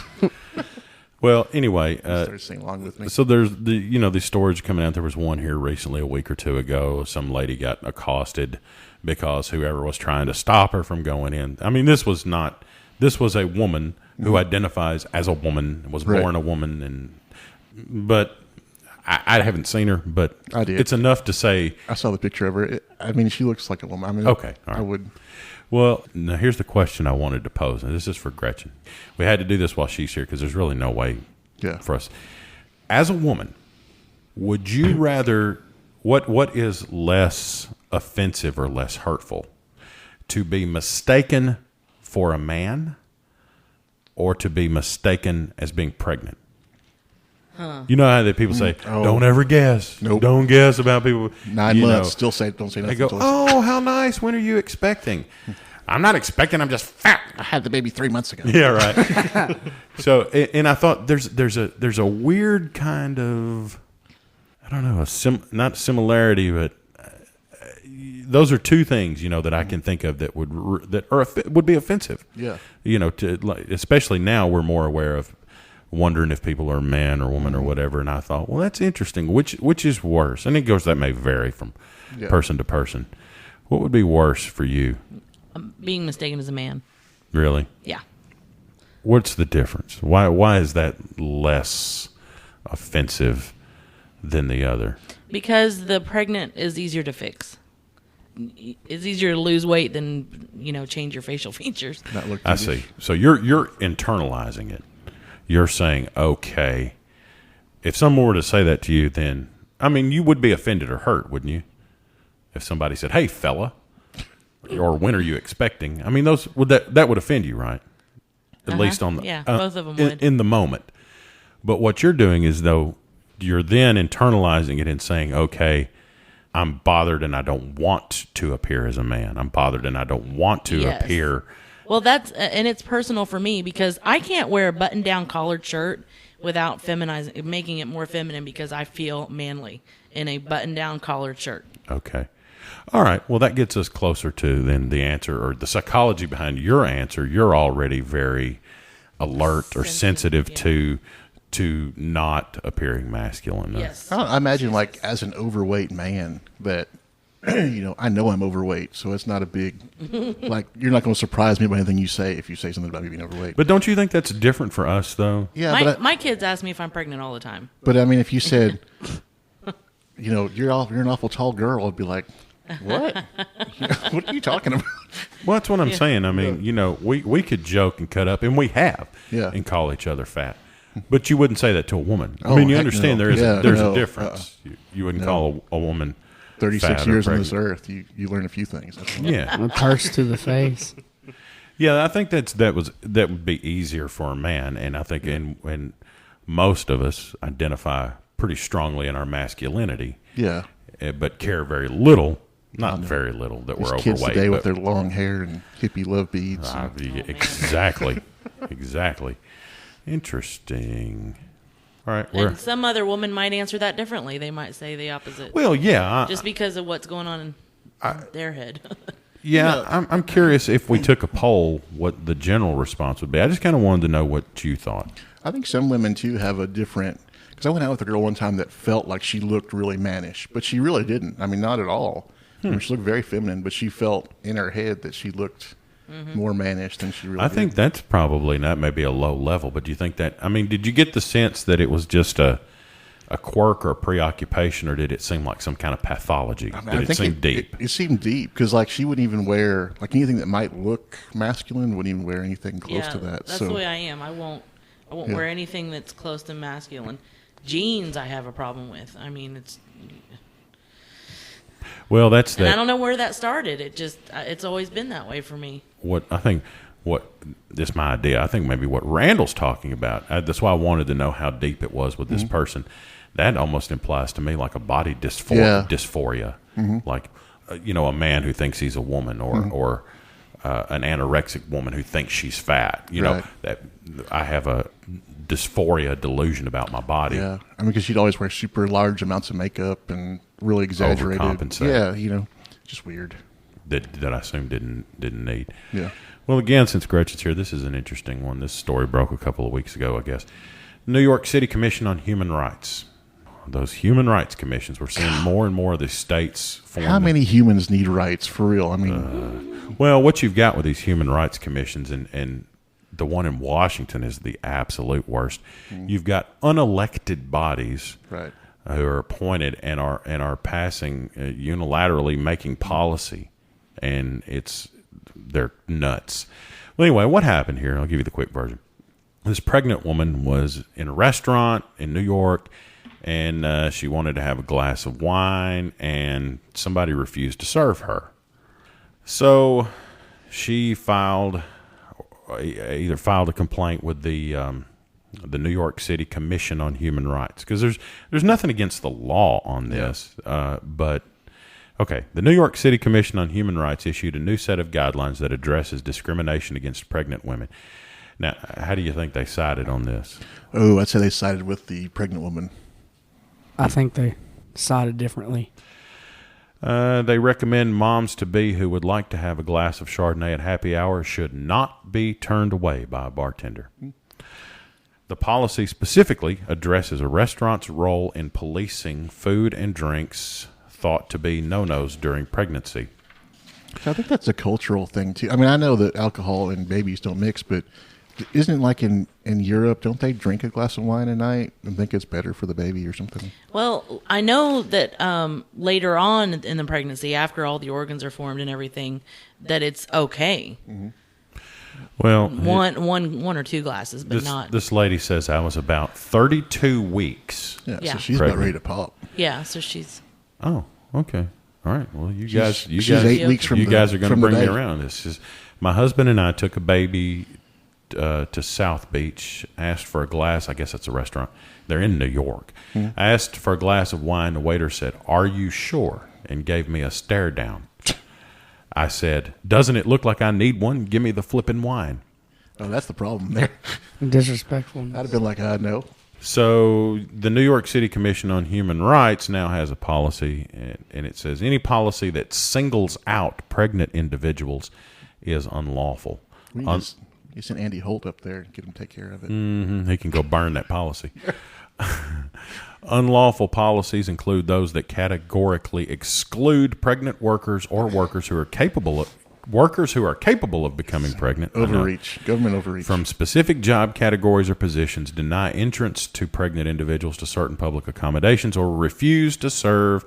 Well, anyway, Started singing along with me. so there's these stories coming out. There was one here recently, a week or two ago. Some lady got accosted because whoever was trying to stop her from going in. I mean, this was a woman who identifies as a woman, was born a woman, but I haven't seen her, but I did. It's enough to say. I saw the picture of her. She looks like a woman. Okay, all right. I would. Well, now here's the question I wanted to pose, and this is for Gretchen. We had to do this while she's here because there's really no way for us. As a woman, would you rather, what is less offensive or less hurtful, to be mistaken for a man or to be mistaken as being pregnant? You know how that people say, don't ever guess. Nope. Don't guess about people. 9 months, still don't say nothing. They go, oh, how nice. When are you expecting? I'm not expecting. I'm just fat. I had the baby 3 months ago. Yeah, right. So, and I thought there's a weird kind of, I don't know, not similarity, but those are two things, that I can think of that would be offensive. Yeah. Especially now we're more aware of wondering if people are man or woman or whatever. And I thought, well, that's interesting. Which is worse? And that may vary from person to person. What would be worse for you? being mistaken as a man. Really? Yeah. What's the difference? Why is that less offensive than the other? Because the pregnant is easier to fix. It's easier to lose weight than, change your facial features. I see. So you're internalizing it. You're saying, okay, if someone were to say that to you, then, you would be offended or hurt, wouldn't you? If somebody said, hey, fella, or when are you expecting? That would offend you, right? At least on the... Yeah, both of them would. In the moment. But what you're doing is, though, you're then internalizing it and saying, okay, I'm bothered and I don't want to appear as a man. I'm bothered and I don't want to appear. Well, and it's personal for me because I can't wear a button-down collared shirt without making it more feminine because I feel manly in a button-down collared shirt. Okay. All right. Well, that gets us closer to then the answer or the psychology behind your answer. You're already very alert or sensitive to not appearing masculine. Yes. I imagine, as an overweight man, that I know I'm overweight, so it's not a big, like, you're not going to surprise me by anything you say if you say something about me being overweight. But don't you think that's different for us, though? Yeah, My kids ask me if I'm pregnant all the time. but I mean, if you said, you're an awful tall girl, I'd be like, what? What are you talking about? Well, that's what I'm saying. I mean, we could joke and cut up, and we have, and call each other fat. But you wouldn't say that to a woman. I mean, you understand no. there's a difference. You wouldn't call a woman 36 fat or years on this pregnant. earth, you learn a few things. Yeah. A curse to the face. Yeah, I think that would be easier for a man, and I think when most of us identify pretty strongly in our masculinity, Yeah. but care very little, not very little, that These we're kids overweight. today with but- their long hair and hippie love beads. Exactly, exactly. Interesting. All right, And some other woman might answer that differently. They might say the opposite. well, yeah, just because of what's going on in their head. yeah. I'm curious if we took a poll, what the general response would be. I just kind of wanted to know what you thought. I think some women, too, have a different... Because I went out with a girl one time that felt like she looked really mannish, but she really didn't. I mean, not at all. I mean, she looked very feminine, but she felt in her head that she looked more mannish than she really I did. think that's probably not maybe a low level, but do you think that? I mean, did you get the sense that it was just a quirk or a preoccupation, or did it seem like some kind of pathology? I Did it think seem deep? It seemed deep because, like, she wouldn't even wear like anything that might look masculine. Wouldn't even wear anything close to that. That's so the way I am. I won't wear anything that's close to masculine. Jeans, I have a problem with. I mean, it's. Well, that's And I that. don't know where that started. It's always been that way for me. What I think, this is my idea. I think maybe what Randall's talking about. That's why I wanted to know how deep it was with this person. That almost implies to me like a body dysphoria, like a man who thinks he's a woman, or an anorexic woman who thinks she's fat. You know, that I have a dysphoria delusion about my body. Yeah, I mean, because she'd always wear super large amounts of makeup and really exaggerated. Overcompensate. Yeah, just weird. That I assume didn't need. Yeah. Well, again, since Gretchen's here, this is an interesting one. This story broke a couple of weeks ago, I guess. New York City Commission on Human Rights. Those human rights commissions. We're seeing more and more of the states form. How many humans need rights for real? I mean, Well, what you've got with these human rights commissions, and the one in Washington is the absolute worst. You've got unelected bodies, right? Who are appointed and are passing unilaterally making policy, and they're nuts. Well, anyway, what happened here? I'll give you the quick version. This pregnant woman was in a restaurant in New York, and she wanted to have a glass of wine, and somebody refused to serve her. So she either filed a complaint with the New York City Commission on Human Rights, because there's nothing against the law on this, but okay, the New York City Commission on Human Rights issued a new set of guidelines that addresses discrimination against pregnant women. Now, how do you think they sided on this? Oh, I'd say they sided with the pregnant woman. I think they sided differently. They recommend moms-to-be who would like to have a glass of Chardonnay at happy hour should not be turned away by a bartender. The policy specifically addresses a restaurant's role in policing food and drinks thought to be no-nos during pregnancy. I think that's a cultural thing, too. I mean, I know that alcohol and babies don't mix, but isn't it like in Europe, don't they drink a glass of wine a night and think it's better for the baby or something? Well, I know that later on in the pregnancy, after all the organs are formed and everything, that it's okay. Well, One or two glasses, but not. This lady says I was about 32 weeks. Yeah, Yeah. so she's Pregnant. about ready to pop. Yeah, so she's. Oh, okay. All right. Well, you She's guys, 8 weeks from you the, guys are going to from the bring me day. around. This is my husband and I took a baby to South Beach. Asked for a glass. I guess it's a restaurant. They're in New York. I asked for a glass of wine. The waiter said, "Are you sure?" and gave me a stare down. I said, "Doesn't it look like I need one? Give me the flipping wine." Oh, that's the problem there. Disrespectful. I'd have been like, no. So the New York City Commission on Human Rights now has a policy, and it says any policy that singles out pregnant individuals is unlawful. We just you send Andy Holt up there and get him to take care of it. He can go burn that policy. Unlawful policies include those that categorically exclude pregnant workers or workers who are capable of becoming pregnant. Government overreach. From specific job categories or positions, deny entrance to pregnant individuals to certain public accommodations, or refuse to serve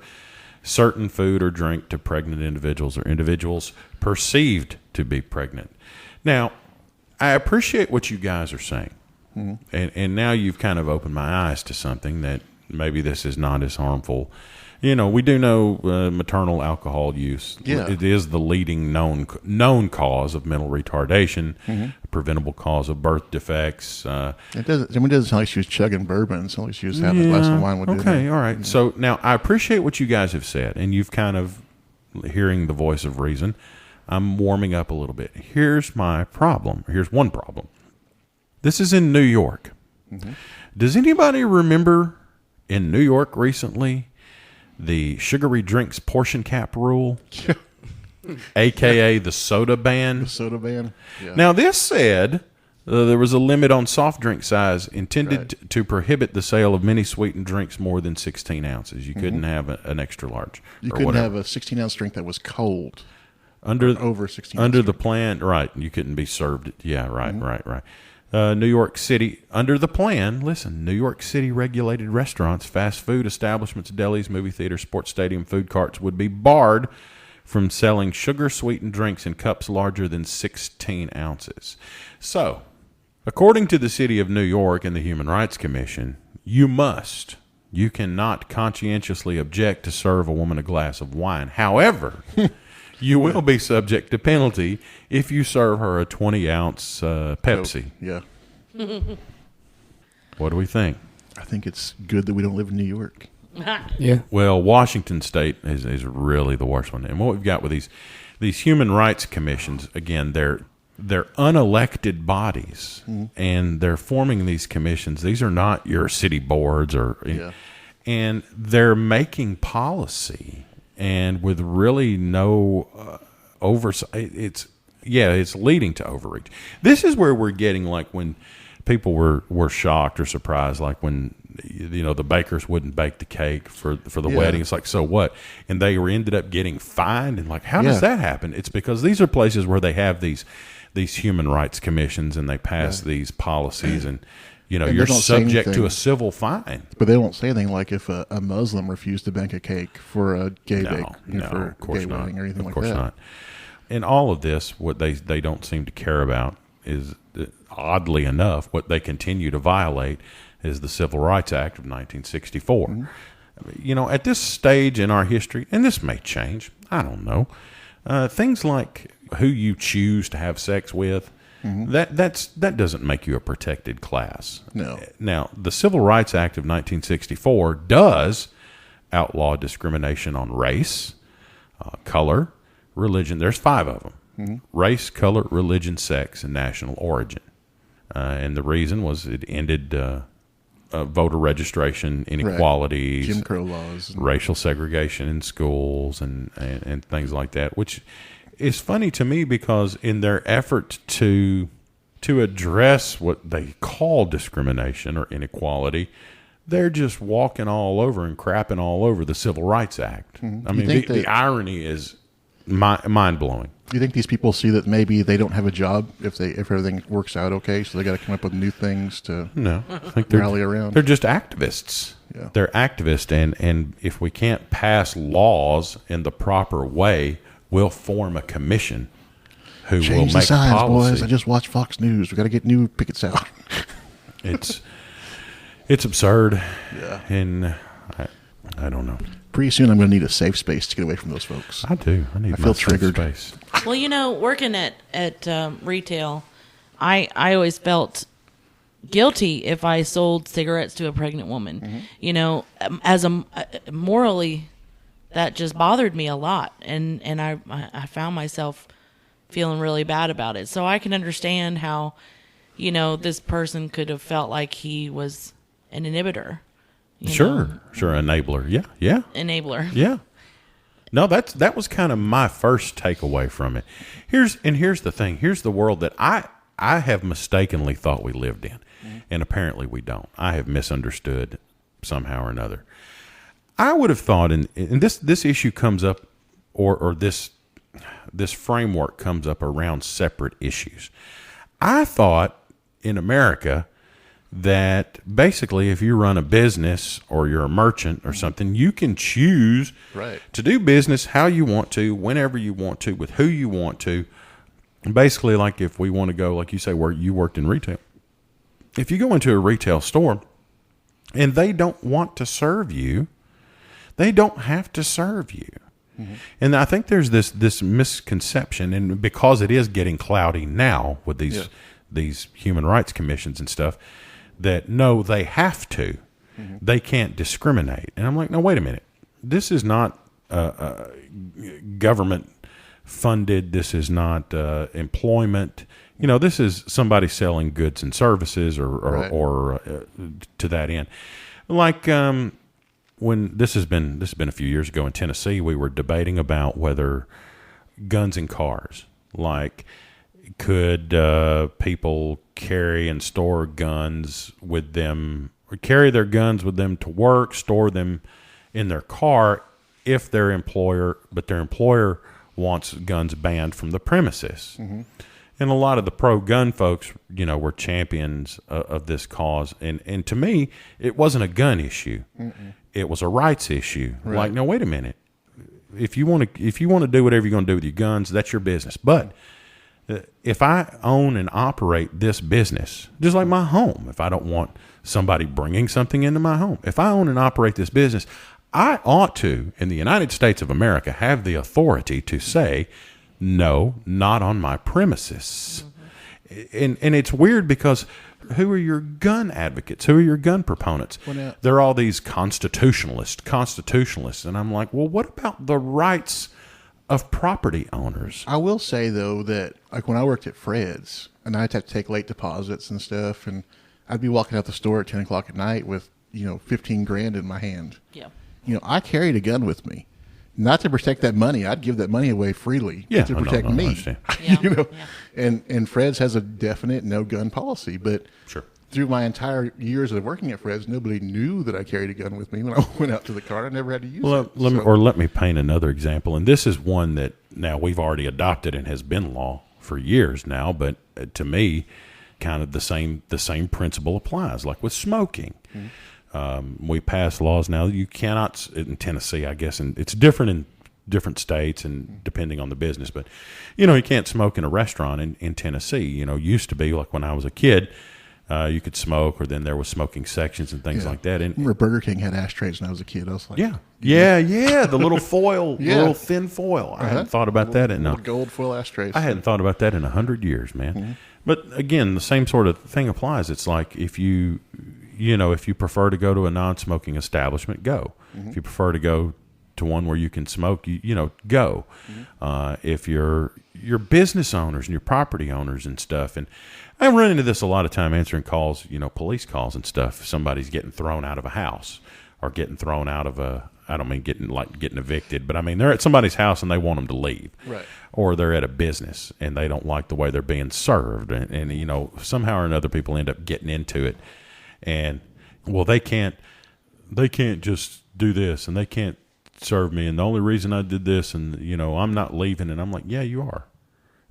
certain food or drink to pregnant individuals or individuals perceived to be pregnant. Now, I appreciate what you guys are saying. And now you've kind of opened my eyes to something that maybe this is not as harmful. You know, we do know maternal alcohol use. Yeah. It is the leading known cause of mental retardation, a preventable cause of birth defects. It doesn't sound like she was chugging bourbon. It sounds like she was having a glass of wine with dinner. Okay, all right. So now I appreciate what you guys have said, and you've kind of hearing the voice of reason. I'm warming up a little bit. Here's my problem. Here's one problem. This is in New York. Does anybody remember in New York recently the sugary drinks portion cap rule, a.k.a. the soda ban? The soda ban? Yeah. Now, this said there was a limit on soft drink size intended to prohibit the sale of many sweetened drinks more than 16 ounces. You couldn't have an extra large. You couldn't have a 16-ounce drink that was cold. Over 16 under the plan, right? You couldn't be served. Yeah, right. New York City, under the plan, listen, New York City regulated restaurants, fast food establishments, delis, movie theaters, sports stadium, food carts would be barred from selling sugar-sweetened drinks in cups larger than 16 ounces. So, according to the City of New York and the Human Rights Commission, you cannot conscientiously object to serve a woman a glass of wine. However, you will be subject to penalty if you serve her a 20-ounce Pepsi. Yeah. What do we think? I think it's good that we don't live in New York. Yeah. Well, Washington State is really the worst one. And what we've got with these human rights commissions, again, they're unelected bodies, and they're forming these commissions. These are not your city boards and they're making policy. And with really no oversight, it's leading to overreach. This is where we're getting like when people were shocked or surprised, like when the bakers wouldn't bake the cake for the wedding. It's like, so what? And they ended up getting fined. And like, how does that happen? It's because these are places where they have these human rights commissions and they pass these policies and. You're subject to a civil fine. But they don't say anything like if a Muslim refused to bake a cake for a gay bake, for a gay wedding or anything like that. Of course not. In all of this, what they don't seem to care about is, oddly enough, what they continue to violate is the Civil Rights Act of 1964. At this stage in our history, and this may change, I don't know, things like who you choose to have sex with, that doesn't make you a protected class. No. Now, the Civil Rights Act of 1964 does outlaw discrimination on race, color, religion. There's 5 of them. Race, color, religion, sex, and national origin. And the reason was it ended voter registration inequalities, Jim Crow laws, racial segregation in schools, and things like that, which is funny to me because in their effort to address what they call discrimination or inequality, they're just walking all over and crapping all over the Civil Rights Act. I mean, the irony is mind-blowing. Do you think these people see that maybe they don't have a job if everything works out okay, so they got to come up with new things to I think rally around? They're just activists. Yeah. They're activists, and if we can't pass laws in the proper way, we'll form a commission who will make the signs, policy. boys. I just watched Fox News. We got to get new pickets out. It's absurd. Yeah. And I don't know. Pretty soon I'm going to need a safe space to get away from those folks. I do. I need I feel my safe triggered. space. Well, working at retail, I always felt guilty if I sold cigarettes to a pregnant woman. As morally, that just bothered me a lot, and I found myself feeling really bad about it. So I can understand how, this person could have felt like he was an inhibitor. Sure, enabler. Yeah. Enabler. Yeah. No, that was kind of my first takeaway from it. Here's the thing. Here's the world that I have mistakenly thought we lived in, and apparently we don't. I have misunderstood somehow or another. I would have thought, and this issue comes up, or this framework comes up around separate issues. I thought in America that basically if you run a business or you're a merchant or something, you can choose to do business how you want to, whenever you want to, with who you want to. Basically, like if we want to go, like you say, where you worked in retail. If you go into a retail store and they don't want to serve you, they don't have to serve you. Mm-hmm. And I think there's this misconception, and because it is getting cloudy now with these human rights commissions and stuff, that no, they have to. Mm-hmm. They can't discriminate. And I'm like, no, wait a minute. This is not government funded. This is not employment. This is somebody selling goods and services or to that end. Like when this has been a few years ago in Tennessee, we were debating about whether guns in cars, like could people carry and store guns with them, or carry their guns with them to work, store them in their car if their employer wants guns banned from the premises. Mm-hmm. And a lot of the pro-gun folks, were champions of this cause. And to me, it wasn't a gun issue. Mm-mm. It was a rights issue. Right. Like, no, wait a minute. If you want to do whatever you're going to do with your guns, that's your business. But if I own and operate this business, just like my home, if I don't want somebody bringing something into my home, if I own and operate this business, I ought to, in the United States of America, have the authority to say, no, not on my premises. Mm-hmm. And it's weird because who are your gun advocates? Who are your gun proponents? They're all these constitutionalists. And I'm like, well, what about the rights of property owners? I will say, though, that like when I worked at Fred's, and I'd have to take late deposits and stuff, and I'd be walking out the store at 10 o'clock at night with, $15,000 in my hand. Yeah. I carried a gun with me. Not to protect that money. I'd give that money away freely to protect me. Yeah. And Fred's has a definite no gun policy. But through my entire years of working at Fred's, nobody knew that I carried a gun with me when I went out to the car. I never had to use it. Let me paint another example. And this is one that now we've already adopted and has been law for years now. But to me, kind of the same principle applies, like with smoking. Mm-hmm. We pass laws now. You cannot, in Tennessee, I guess, and it's different in different states and depending on the business. But, you can't smoke in a restaurant in Tennessee. Used to be like when I was a kid, you could smoke, or then there was smoking sections and things like that. And remember Burger King had ashtrays when I was a kid. I was like, the little foil, little thin foil. I hadn't thought about that. Little gold foil ashtrays. I hadn't thought about that in 100 years, man. Mm-hmm. But again, the same sort of thing applies. It's like if you prefer to go to a non-smoking establishment, go. Mm-hmm. If you prefer to go to one where you can smoke, go. Mm-hmm. If you're business owners and your property owners and stuff, and I run into this a lot of time answering calls, police calls and stuff. If somebody's getting thrown out of a house or getting thrown out of I don't mean getting evicted, but I mean they're at somebody's house and they want them to leave. Right. Or they're at a business and they don't like the way they're being served. And somehow or another people end up getting into it. And they can't just do this, and they can't serve me, and the only reason I did this, and I'm not leaving. And I'm like, yeah, you are.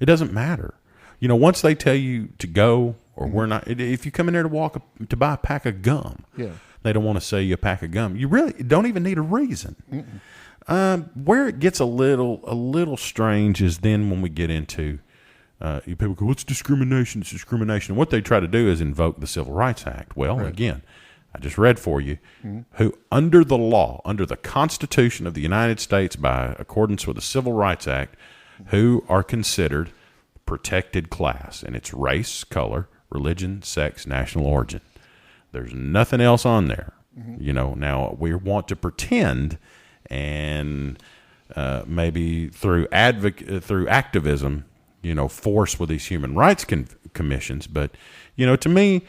It doesn't matter. Once they tell you to go, or we're not. If you come in there to buy a pack of gum, they don't want to sell you a pack of gum. You really don't even need a reason. Where it gets a little strange is then when we get into. People go, what's discrimination? It's discrimination. And what they try to do is invoke the Civil Rights Act. Well, again, I just read for you, who under the law, under the Constitution of the United States, by accordance with the Civil Rights Act, who are considered protected class. And it's race, color, religion, sex, national origin. There's nothing else on there. Mm-hmm. Now we want to pretend and maybe through activism, force with these human rights commissions. But, to me,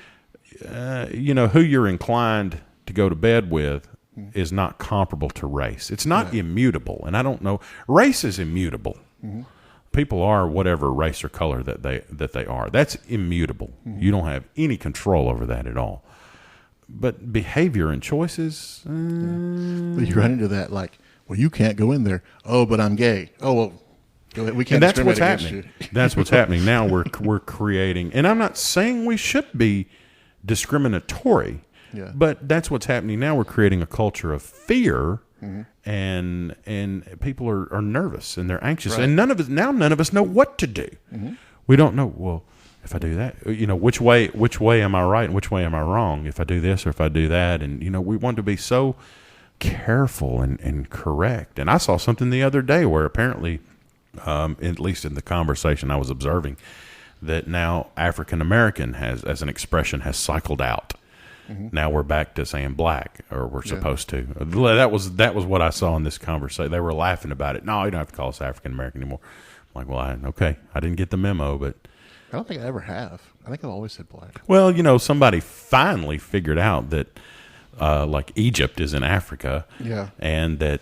who you're inclined to go to bed with is not comparable to race. It's not immutable. And I don't know. Race is immutable. Mm-hmm. People are whatever race or color that they are. That's immutable. Mm-hmm. You don't have any control over that at all. but behavior and choices. But you run into that like, well, you can't go in there. Oh, but I'm gay. Oh, well, go ahead. We can't. And that's what's discriminate against happening. you. That's what's happening now. We're creating, and I'm not saying we should be discriminatory, Yeah. but that's what's happening now. We're creating a culture of fear, and people are nervous and they're anxious, Right. and none of us know what to do. We don't know. Well, if I do that, which way am I right and which way am I wrong? If I do this or if I do that, and we want to be so careful and correct. And I saw something the other day where apparently, at least in the conversation I was observing, that now African American as an expression has cycled out. Now we're back to saying black, or we're supposed to. That was what I saw in this conversation. They were laughing about it. No, you don't have to call us African American anymore. I'm like, well, okay, I didn't get the memo, but I don't think I ever have. I think I've always said black. well, somebody finally figured out that like Egypt is in Africa, and that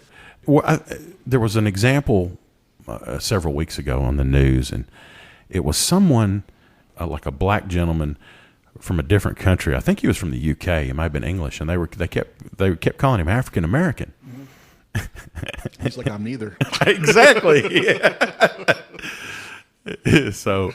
there was an example several weeks ago on the news, and it was someone like a black gentleman from a different country. I think he was from the UK. It might have been English, and they kept calling him African American. He's like, I'm neither. Exactly. Yeah. So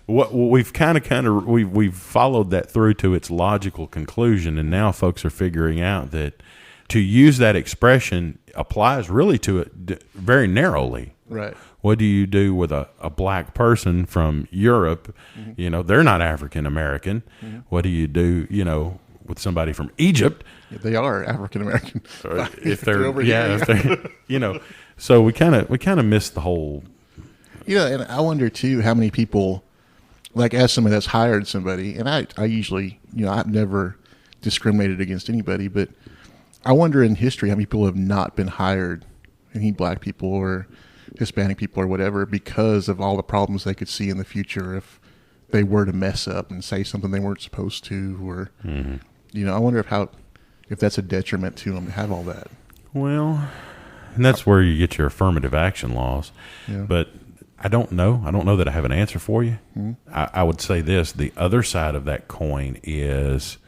what we've we've followed that through to its logical conclusion, and now folks are figuring out that to use that expression applies really to it very narrowly. Right. What do you do with a black person from Europe? They're not African American. What do you do, with somebody from Egypt? Yeah, they are African American. If they're over here. if they're, so we kind of miss the whole. And I wonder too how many people, like as somebody that's hired somebody, and I usually, I've never discriminated against anybody, but I wonder in history how many people have not been hired, any black people or Hispanic people or whatever, because of all the problems they could see in the future if they were to mess up and say something they weren't supposed to, or I wonder if that's a detriment to them to have all that. Well, and that's where you get your affirmative action laws. Yeah. But I don't know. I don't know that I have an answer for you. I would say this: the other side of that coin is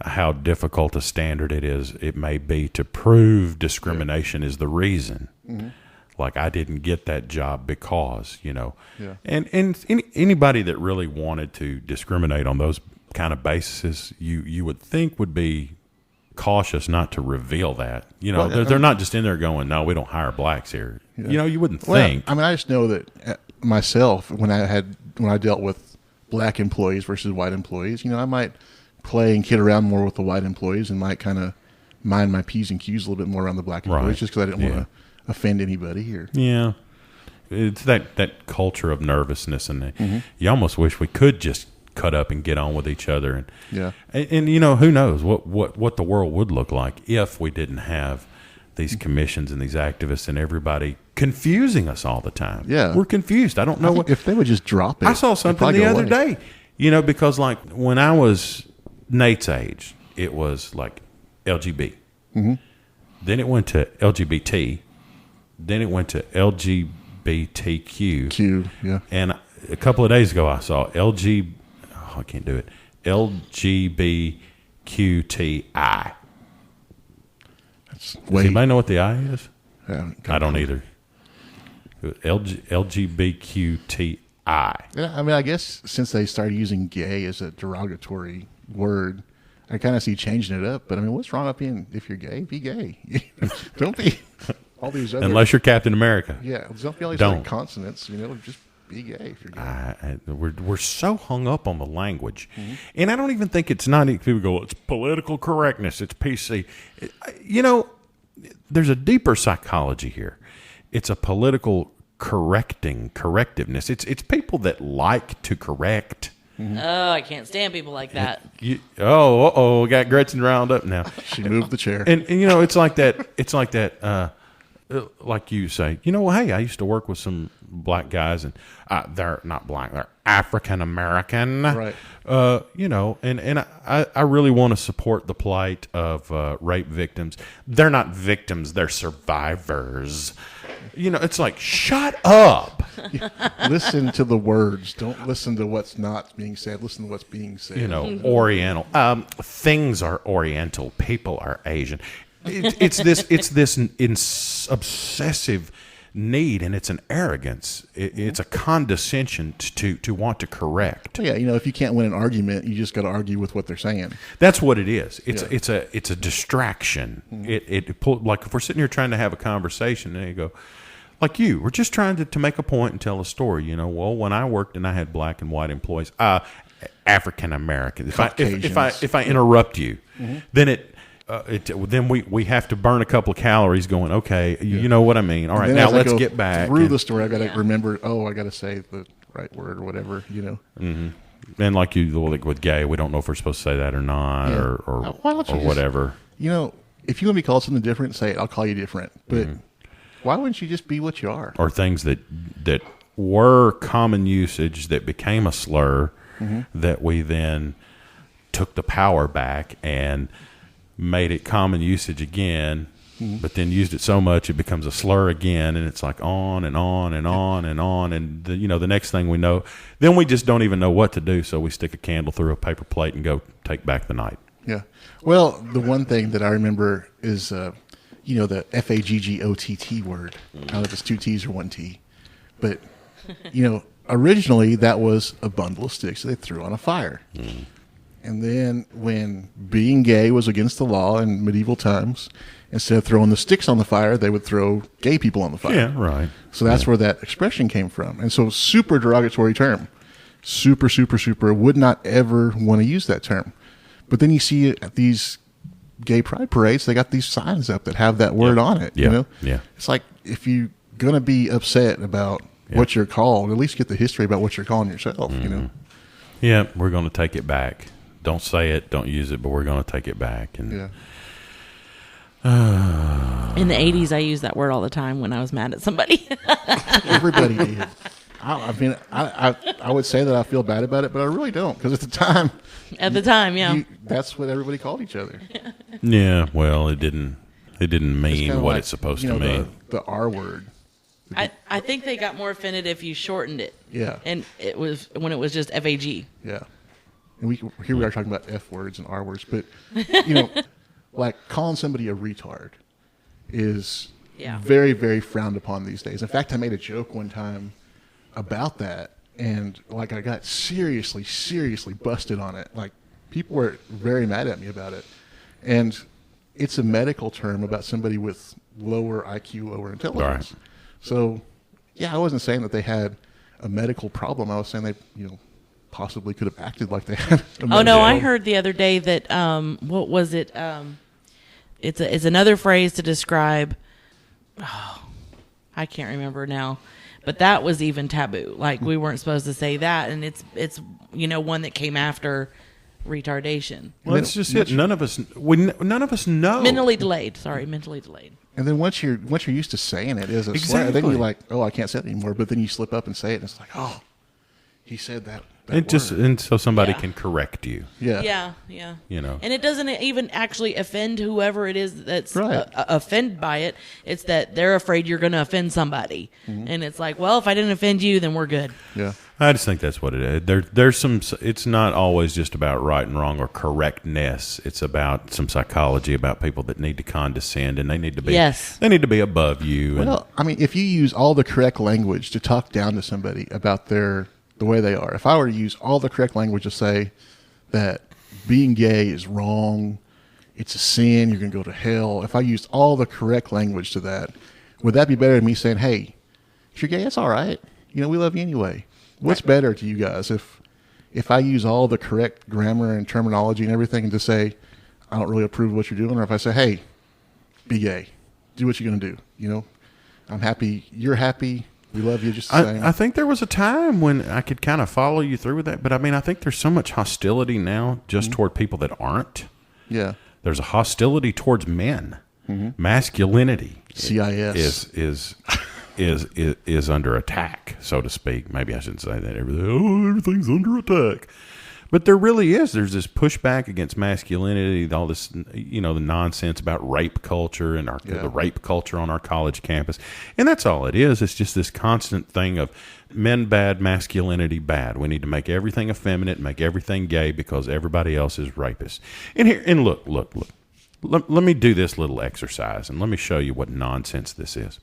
how difficult a standard it may be to prove discrimination is the reason. Like, I didn't get that job because, and anybody that really wanted to discriminate on those kind of bases, you would think would be cautious not to reveal that. They're not just in there going, no, we don't hire blacks here. You wouldn't think. I mean, I just know that myself, when I dealt with black employees versus white employees, I might play and kid around more with the white employees and might kind of mind my P's and Q's a little bit more around the black employees, just because I didn't want to offend anybody here. Yeah. It's that culture of nervousness, and you almost wish we could just cut up and get on with each other. And who knows what the world would look like if we didn't have these commissions and these activists and everybody confusing us all the time. Yeah. We're confused. I don't know if they would just drop it. I saw something the other day, because like when I was Nate's age, it was like LGB. Then it went to LGBT. Then it went to LGBTQ. And a couple of days ago, I saw I can't do it. LGBTQTI. Does anybody know what the I is? Yeah, I don't either. LGBTQTI. Yeah, I mean, I guess since they started using gay as a derogatory word, I kind of see changing it up. But I mean, what's wrong with if you're gay, be gay. Don't be all these other. Unless you're Captain America. Yeah, don't be all these other consonants. Just be gay if you're gay. We're so hung up on the language, and I don't even think it's not. People go, it's political correctness, it's PC. There's a deeper psychology here. It's a political correctiveness. It's people that like to correct. Oh, I can't stand people like that. We got Gretchen round up now. She moved the chair. And it's like that. It's like that. like you say, hey, I used to work with some black guys, and they're not black, they're African American, Right. And I really want to support the plight of rape victims. They're not victims, they're survivors. It's like, shut up. Listen to the words. Don't listen to what's not being said. Listen to what's being said. Oriental. Things are Oriental. People are Asian. It's this obsessive need, and it's an arrogance. It's a condescension to want to correct. Yeah, if you can't win an argument, you just got to argue with what they're saying. That's what it is. Yeah. It's a distraction. Like if we're sitting here trying to have a conversation, and you go, like we're just trying to make a point and tell a story. Well, when I worked and I had black and white employees, African American. If I interrupt you, then then we have to burn a couple of calories going, okay, you know what I mean. All right, now let's get back. Through the story, I got to remember, I got to say the right word or whatever, Mm-hmm. And like with gay, we don't know if we're supposed to say that or not or whatever. If you want to be called something different, say it. I'll call you different. But why wouldn't you just be what you are? Or things that were common usage that became a slur that we then took the power back and made it common usage again, but then used it so much it becomes a slur again, and it's like on and on and on and on, and the next thing we know, then we just don't even know what to do, so we stick a candle through a paper plate and go take back the night. Yeah. Well, the one thing that I remember is, the FAGGOTT word. I don't know if it's 2 T's or 1 T, but originally that was a bundle of sticks that they threw on a fire. And then when being gay was against the law in medieval times, instead of throwing the sticks on the fire, they would throw gay people on the fire. Yeah, right. So that's where that expression came from. And so super derogatory term. Super, super, super. Would not ever want to use that term. But then you see at these gay pride parades, they got these signs up that have that word on it. Yeah. Yeah. It's like, if you're going to be upset about what you're called, at least get the history about what you're calling yourself, Yeah, we're going to take it back. Don't say it, don't use it, but we're going to take it back. And in the 80s, I used that word all the time when I was mad at somebody. Everybody did. I would say that I feel bad about it, but I really don't, because at the time. That's what everybody called each other. Yeah, well, it didn't mean what it's supposed to mean. The R word. I think they got more offended if you shortened it. Yeah. And it was when it was just FAG. Yeah. And here we are talking about F words and R words, but like calling somebody a retard is very, very frowned upon these days. In fact, I made a joke one time about that, and I got seriously busted on it. Like, people were very mad at me about it, and it's a medical term about somebody with lower IQ, lower intelligence. Right. So, I wasn't saying that they had a medical problem. I was saying they, possibly could have acted like they had. I heard the other day that what was it? It's another phrase to describe. I can't remember now, but that was even taboo. Like, we weren't supposed to say that, and it's one that came after retardation. Well, that's just it. None of us know. Mentally delayed. Sorry, mentally delayed. And then once you're used to saying it as a slur, then you're like, I can't say it anymore. But then you slip up and say it, and it's like, he said that. And so somebody can correct you. Yeah. And it doesn't even actually offend whoever it is that's offended by it. It's that they're afraid you're going to offend somebody. And it's like, well, if I didn't offend you, then we're good. Yeah. I just think that's what it is. There's some. It's not always just about right and wrong or correctness. It's about some psychology about people that need to condescend, and they need to be. Yes. They need to be above you. Well, if you use all the correct language to talk down to somebody about the way they are, if I were to use all the correct language to say that being gay is wrong, it's a sin, you're going to go to hell. If I used all the correct language to that, would that be better than me saying, hey, if you're gay, that's all right. We love you anyway. What's better to you guys if I use all the correct grammar and terminology and everything and to say, I don't really approve of what you're doing, or if I say, hey, be gay, do what you're going to do. I'm happy, you're happy, we love you just the same. I think there was a time when I could kind of follow you through with that, but I think there's so much hostility now just toward people that aren't. Yeah. There's a hostility towards men. masculinity CIS is under attack, so to speak. Maybe I shouldn't say that. Everything's under attack. But there really is. There's this pushback against masculinity, all this, the nonsense about rape culture and the rape culture on our college campus. And that's all it is. It's just this constant thing of men bad, masculinity bad. We need to make everything effeminate, make everything gay because everybody else is rapists. And look. Let me do this little exercise, and let me show you what nonsense this is.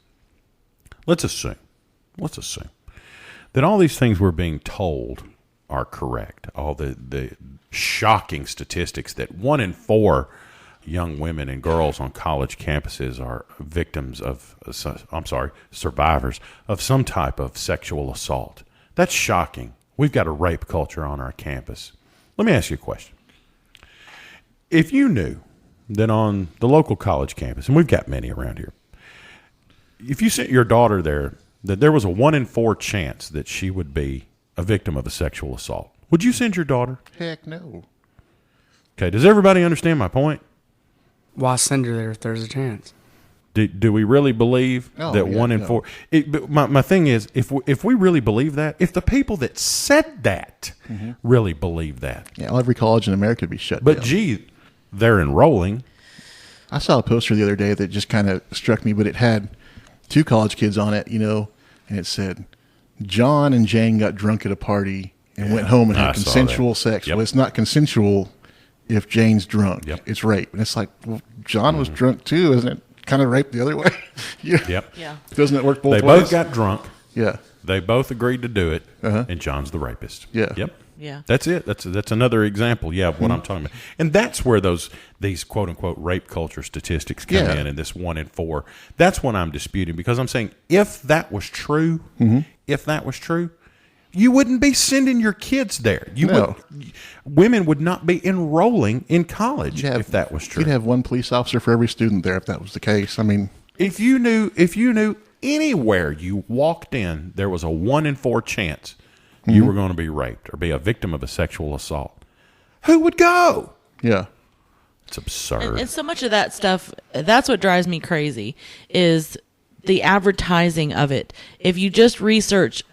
Let's assume that all these things we're being told are correct. All the shocking statistics that 1 in 4 young women and girls on college campuses are survivors of some type of sexual assault. That's shocking. We've got a rape culture on our campus. Let me ask you a question. If you knew that on the local college campus, and we've got many around here, if you sent your daughter there, that there was a 1 in 4 chance that she would be a victim of a sexual assault, would you send your daughter? Heck no. Okay, does everybody understand my point? Why send her there if there's a chance? Do we really believe that 1 in 4? My thing is, if we really believe that, if the people that said that really believe that. Yeah, well, every college in America would be shut down. But gee, they're enrolling. I saw a poster the other day that just kind of struck me, but it had 2 college kids on it, and it said, John and Jane got drunk at a party and went home and had consensual sex. Yep. Well, it's not consensual if Jane's drunk. Yep. It's rape. And it's like, well, John was drunk too, isn't it? Kind of rape the other way. Yep. Yeah. Doesn't it work both ways? They both got drunk. Yeah. They both agreed to do it, Uh-huh. and John's the rapist. Yeah. Yep. Yeah. That's it. That's another example, of what I'm talking about. And that's where these quote unquote rape culture statistics come in, and this 1 in 4. That's what I'm disputing, because I'm saying if that was true, you wouldn't be sending your kids there. Women would not be enrolling in college if that was true. You'd have 1 police officer for every student there if that was the case. I mean, if you knew anywhere you walked in, there was a 1 in 4 chance you were going to be raped or be a victim of a sexual assault, who would go? Yeah. It's absurd. And so much of that stuff, that's what drives me crazy, is the advertising of it. If you just research,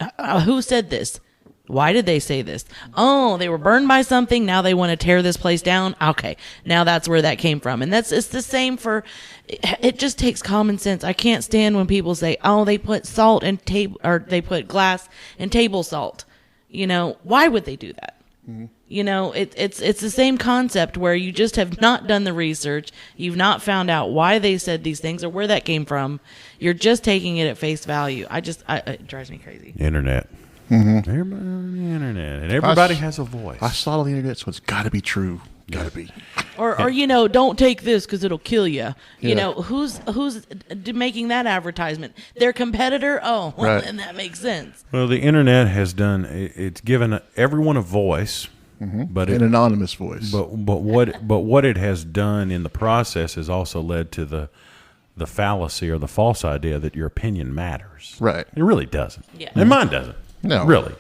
who said this? Why did they say this? Oh, they were burned by something. Now they want to tear this place down. Okay, now that's where that came from. And it's the same for. It just takes common sense. I can't stand when people say, "Oh, they put salt and or they put glass and table salt." Why would they do that? Mm-hmm. It's the same concept where you just have not done the research. You've not found out why they said these things or where that came from. You're just taking it at face value. It drives me crazy. Internet. Mm-hmm. Everybody on the internet, and everybody has a voice. I saw it on the internet, so it's got to be true. Got to be. Or don't take this because it'll kill you. Who's making that advertisement? Their competitor? Oh, well, right. Then that makes sense. Well, the internet has it's given everyone a voice, but an anonymous voice. But what it has done in the process has also led to the fallacy or the false idea that your opinion matters. Right. It really doesn't. Yeah. And mine doesn't. No. Really.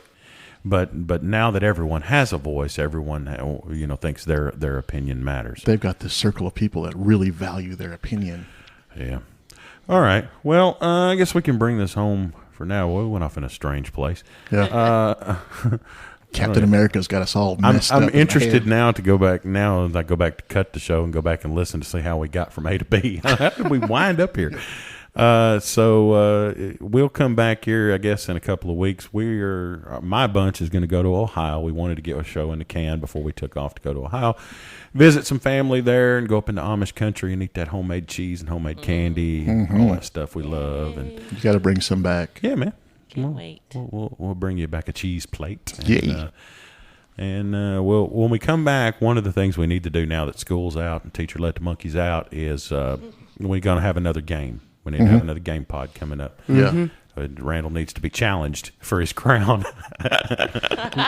But now that everyone has a voice, everyone thinks their opinion matters. They've got this circle of people that really value their opinion. Yeah. All right. Well, I guess we can bring this home for now. We went off in a strange place. Yeah. Captain America's got us all messed up. I'm interested now to go back. Now as I go back to cut the show and go back and listen to see how we got from A to B. How did we wind up here? So we'll come back here, I guess, in a couple of weeks. My bunch is going to go to Ohio. We wanted to get a show in the can before we took off to go to Ohio, visit some family there, and go up into Amish country and eat that homemade cheese and homemade candy, and all that stuff we love. And you got to bring some back. Yeah, man. Can't wait. We'll bring you back a cheese plate. Yay. And when we come back, one of the things we need to do now that school's out and teacher let the monkeys out is we're going to have another game. We need to have another game pod coming up. Yeah. Randall needs to be challenged for his crown.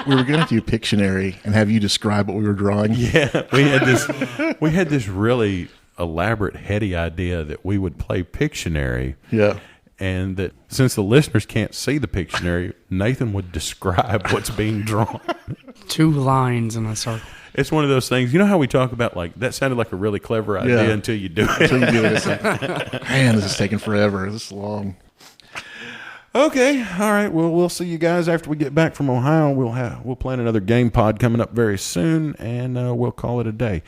We were going to do Pictionary and have you describe what we were drawing. Yeah, we had this really elaborate, heady idea that we would play Pictionary. Yeah. And that since the listeners can't see the Pictionary, Nathan would describe what's being drawn. 2 lines in a circle. It's one of those things. You know how we talk about, like, that sounded like a really clever idea until you do it. Until you do it. It's like, man, this is taking forever. This is long. Okay, all right. Well, we'll see you guys after we get back from Ohio. We'll plan another game pod coming up very soon, and we'll call it a day.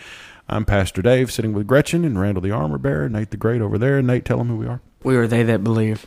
I'm Pastor Dave, sitting with Gretchen and Randall the Armor Bearer, Nate the Great over there. Nate, tell them who we are. We are They That Believe.